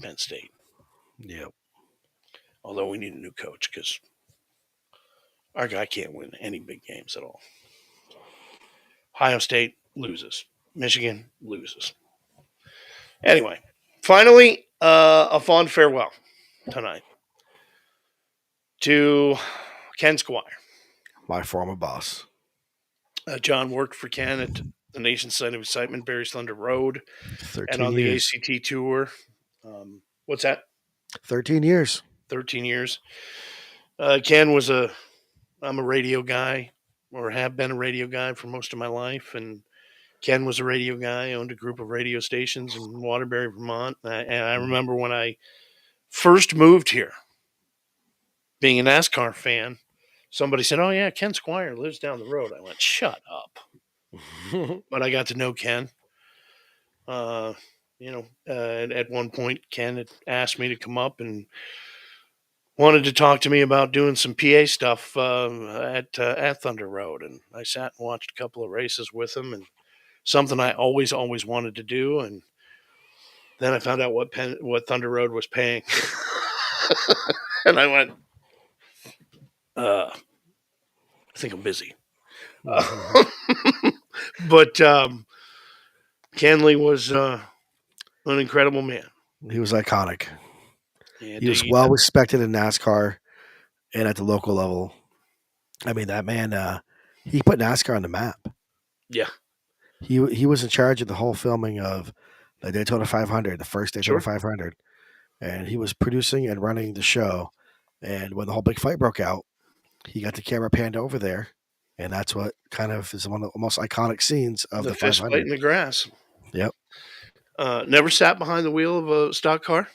Penn State. Yep. Although we need a new coach because our guy can't win any big games at all. Ohio State loses. Michigan loses. Anyway, finally, a fond farewell tonight to Ken Squire. My former boss. John worked for Ken at the Nation's Site of Excitement, Barry's Thunder Road, 13 and on years. the ACT tour. What's that? 13 years. 13 years. Ken was I'm a radio guy, or have been a radio guy for most of my life, and Ken was a radio guy, owned a group of radio stations in Waterbury, Vermont. And I remember when I first moved here, being a NASCAR fan, somebody said, "Oh yeah, Ken Squire lives down the road." I went, "Shut up." But I got to know Ken. At one point, Ken had asked me to come up and wanted to talk to me about doing some PA stuff at Thunder Road, and I sat and watched a couple of races with him, and something I always wanted to do. And then I found out what Thunder Road was paying, and I went, I think I'm busy. But Kenley was an incredible man. He was iconic. And he was well respected in NASCAR and at the local level. I mean, that man, he put NASCAR on the map. Yeah. He was in charge of the whole filming of the Daytona 500, the first Daytona 500. And he was producing and running the show. And when the whole big fight broke out, he got the camera panned over there. And that's what kind of is one of the most iconic scenes of the 500. Fist fight in the grass. Yep. Never sat behind the wheel of a stock car.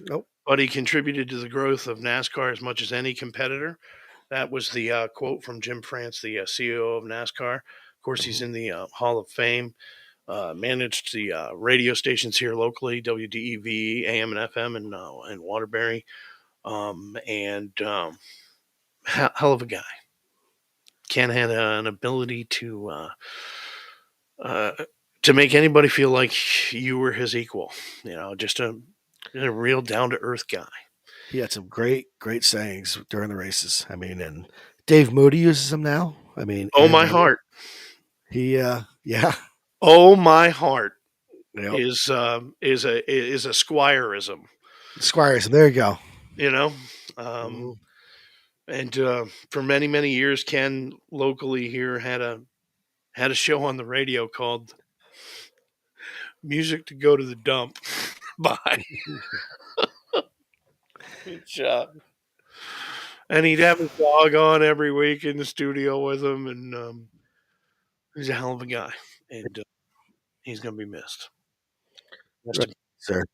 Nope. But he contributed to the growth of NASCAR as much as any competitor. That was the quote from Jim France, the CEO of NASCAR. Of course, he's in the Hall of Fame. Managed the radio stations here locally, WDEV, AM and FM, and Waterbury. Hell of a guy. Ken had an ability to make anybody feel like you were his equal. Just a real down to earth guy. He had some great sayings during the races. I mean, and Dave Moody uses them now. I mean, Oh my heart! He, yeah. Oh my heart Yep. is a squireism. Squires. There you go. And for many years, Ken locally here had a show on the radio called "Music to Go to the Dump" by. And he'd have his dog on every week in the studio with him, and he's a hell of a guy, and he's going to be missed. Right, sir.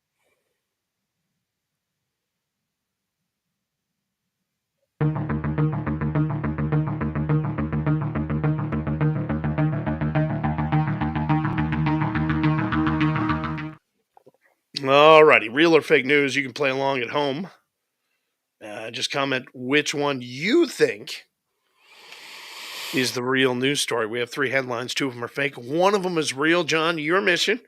Alrighty, real or fake news? You can play along at home. Just comment which one you think is the real news story. We have 3 headlines. 2 of them are fake. 1 of them is real. John, your mission,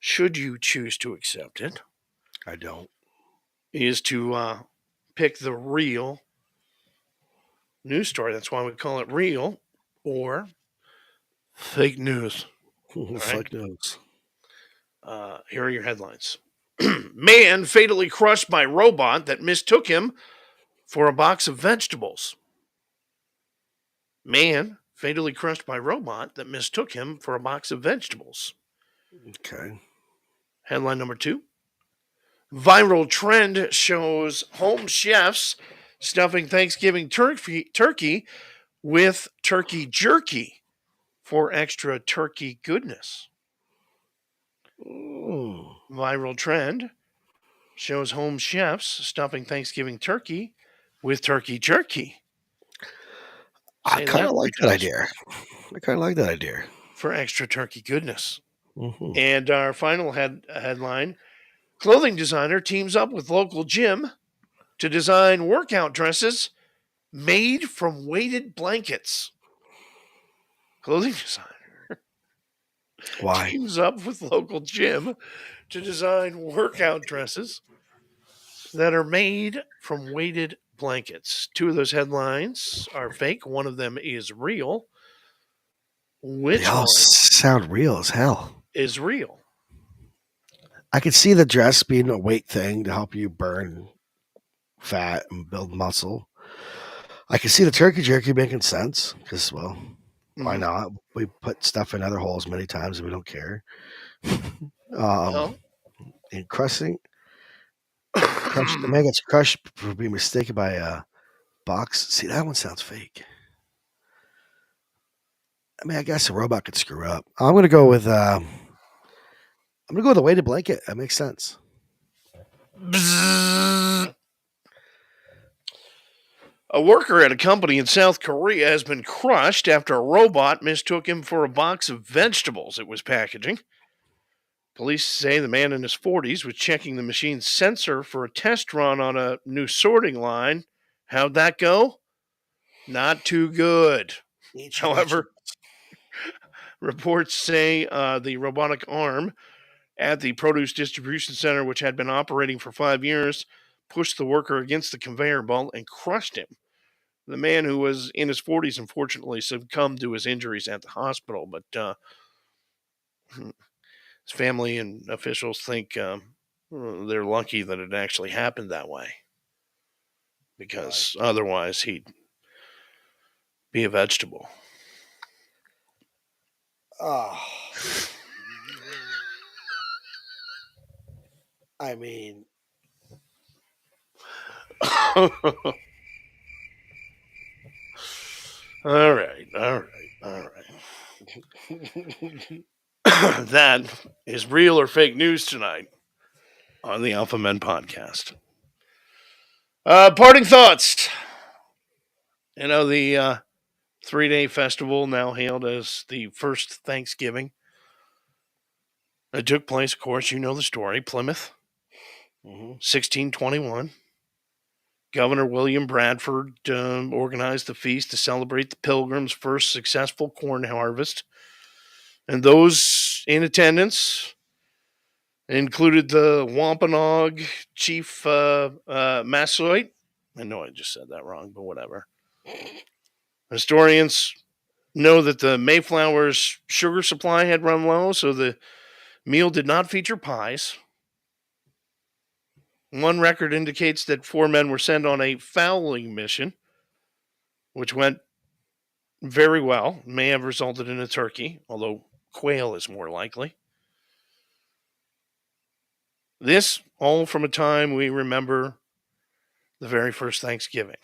should you choose to accept it, I don't. is to pick the real news story. That's why we call it real or fake news. Fake news. Here are your headlines. Man fatally crushed by robot that mistook him for a box of vegetables. Man fatally crushed by robot that mistook him for a box of vegetables. Okay. Headline number 2. Viral trend shows home chefs stuffing Thanksgiving turkey with turkey jerky for extra turkey goodness. Viral trend shows home chefs stuffing Thanksgiving turkey with turkey jerky. I kind of like that idea. For extra turkey goodness. Mm-hmm. And our final headline, clothing designer teams up with local gym to design workout dresses made from weighted blankets. Clothing designer Why? teams up with local gym to design workout dresses that are made from weighted blankets. 2 of those headlines are fake. 1 of them is real. Which they all one sound real as hell. is real? I could see the dress being a weight thing to help you burn fat and build muscle. I can see the turkey jerky making sense because, well, why not? We put stuff in other holes many times and we don't care. And crushing, the man gets crushed for being mistaken by a box. See, that one sounds fake. I mean, I guess a robot could screw up. I'm gonna go with the weighted blanket. That makes sense. A worker at a company in South Korea has been crushed after a robot mistook him for a box of vegetables it was packaging. Police say the man in his 40s was checking the machine's sensor for a test run on a new sorting line. How'd that go? Not too good. However, reports say the robotic arm at the produce distribution center, which had been operating for 5 years, pushed the worker against the conveyor belt and crushed him. The man, who was in his 40s, unfortunately succumbed to his injuries at the hospital, but his family and officials think they're lucky that it actually happened that way, because otherwise he'd be a vegetable. I mean, All right. That is real or fake news tonight on the Alpha Men podcast. Parting thoughts. The 3-day festival, now hailed as the first Thanksgiving, it took place, of course, you know the story, Plymouth, 1621. Governor William Bradford organized the feast to celebrate the Pilgrims' first successful corn harvest. And those in attendance included the Wampanoag Chief Massasoit. I know I just said that wrong, but whatever. Historians know that the Mayflower's sugar supply had run low, so the meal did not feature pies. One record indicates that 4 men were sent on a fowling mission, which went very well. May have resulted in a turkey, although quail is more likely. This all from a time we remember the very first Thanksgiving.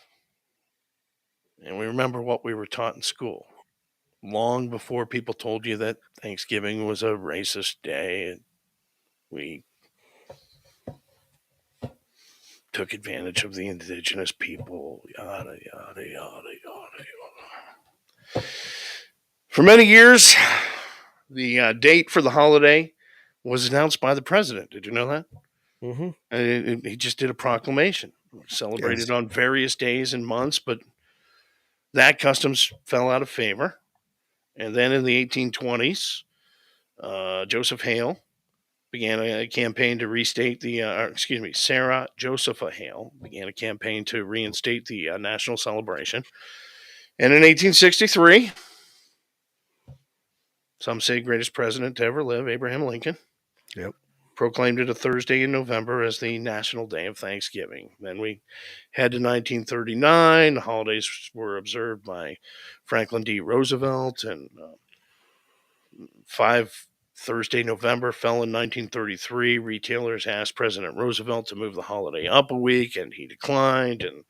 And we remember what we were taught in school. Long before people told you that Thanksgiving was a racist day, and we took advantage of the indigenous people, yada, yada, yada, yada, yada. For many years, the date for the holiday was announced by the president. Did you know that? Mm-hmm. And he just did a proclamation. Celebrated on various days and months, but that customs fell out of favor. And then in the 1820s, Joseph Hale began a campaign to restate the, Sarah Josepha Hale began a campaign to reinstate the national celebration. And in 1863, some say greatest president to ever live, Abraham Lincoln, proclaimed it a Thursday in November as the National Day of Thanksgiving. Then we head to 1939. The holidays were observed by Franklin D. Roosevelt, and 5 Thursday, November fell in 1933. Retailers asked President Roosevelt to move the holiday up a week, and he declined. And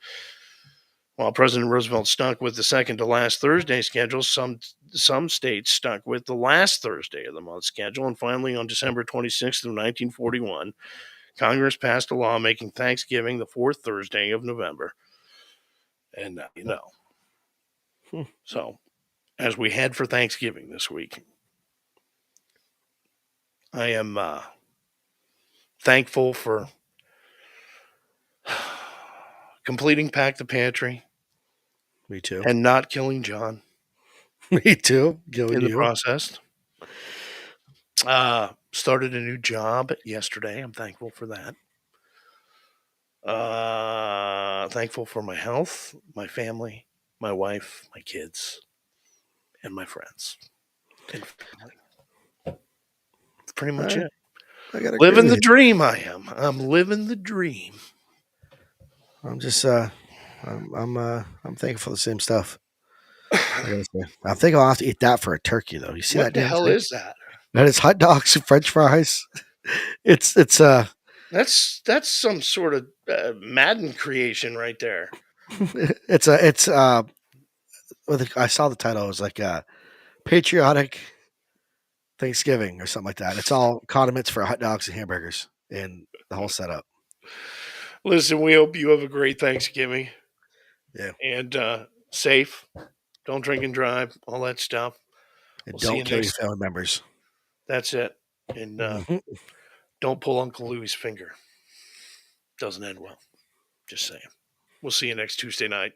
while President Roosevelt stuck with the second to last Thursday schedule, some states stuck with the last Thursday of the month schedule. And finally, on December 26th of 1941, Congress passed a law making Thanksgiving the fourth Thursday of November. And now you know. So, as we head for Thanksgiving this week, I am thankful for completing Pack the Pantry. Me too. And not killing John. Me too. In the process. Started a new job yesterday. I'm thankful for that. Thankful for my health, my family, my wife, my kids, and my friends. And family. That's pretty much it. Living the dream, I am. I'm living the dream. I'm just I'm thankful for the same stuff. I think I'll have to eat that for a turkey, though. You see what that? The hell is that? That is hot dogs and French fries. It's that's some sort of Madden creation right there. I saw the title. It was like patriotic Thanksgiving or something like that. It's all condiments for hot dogs and hamburgers and the whole setup. Listen, we hope you have a great Thanksgiving. Yeah. And safe. Don't drink and drive, all that stuff. And don't kill your family members. That's it. And don't pull Uncle Louie's finger. Doesn't end well. Just saying. We'll see you next Tuesday night.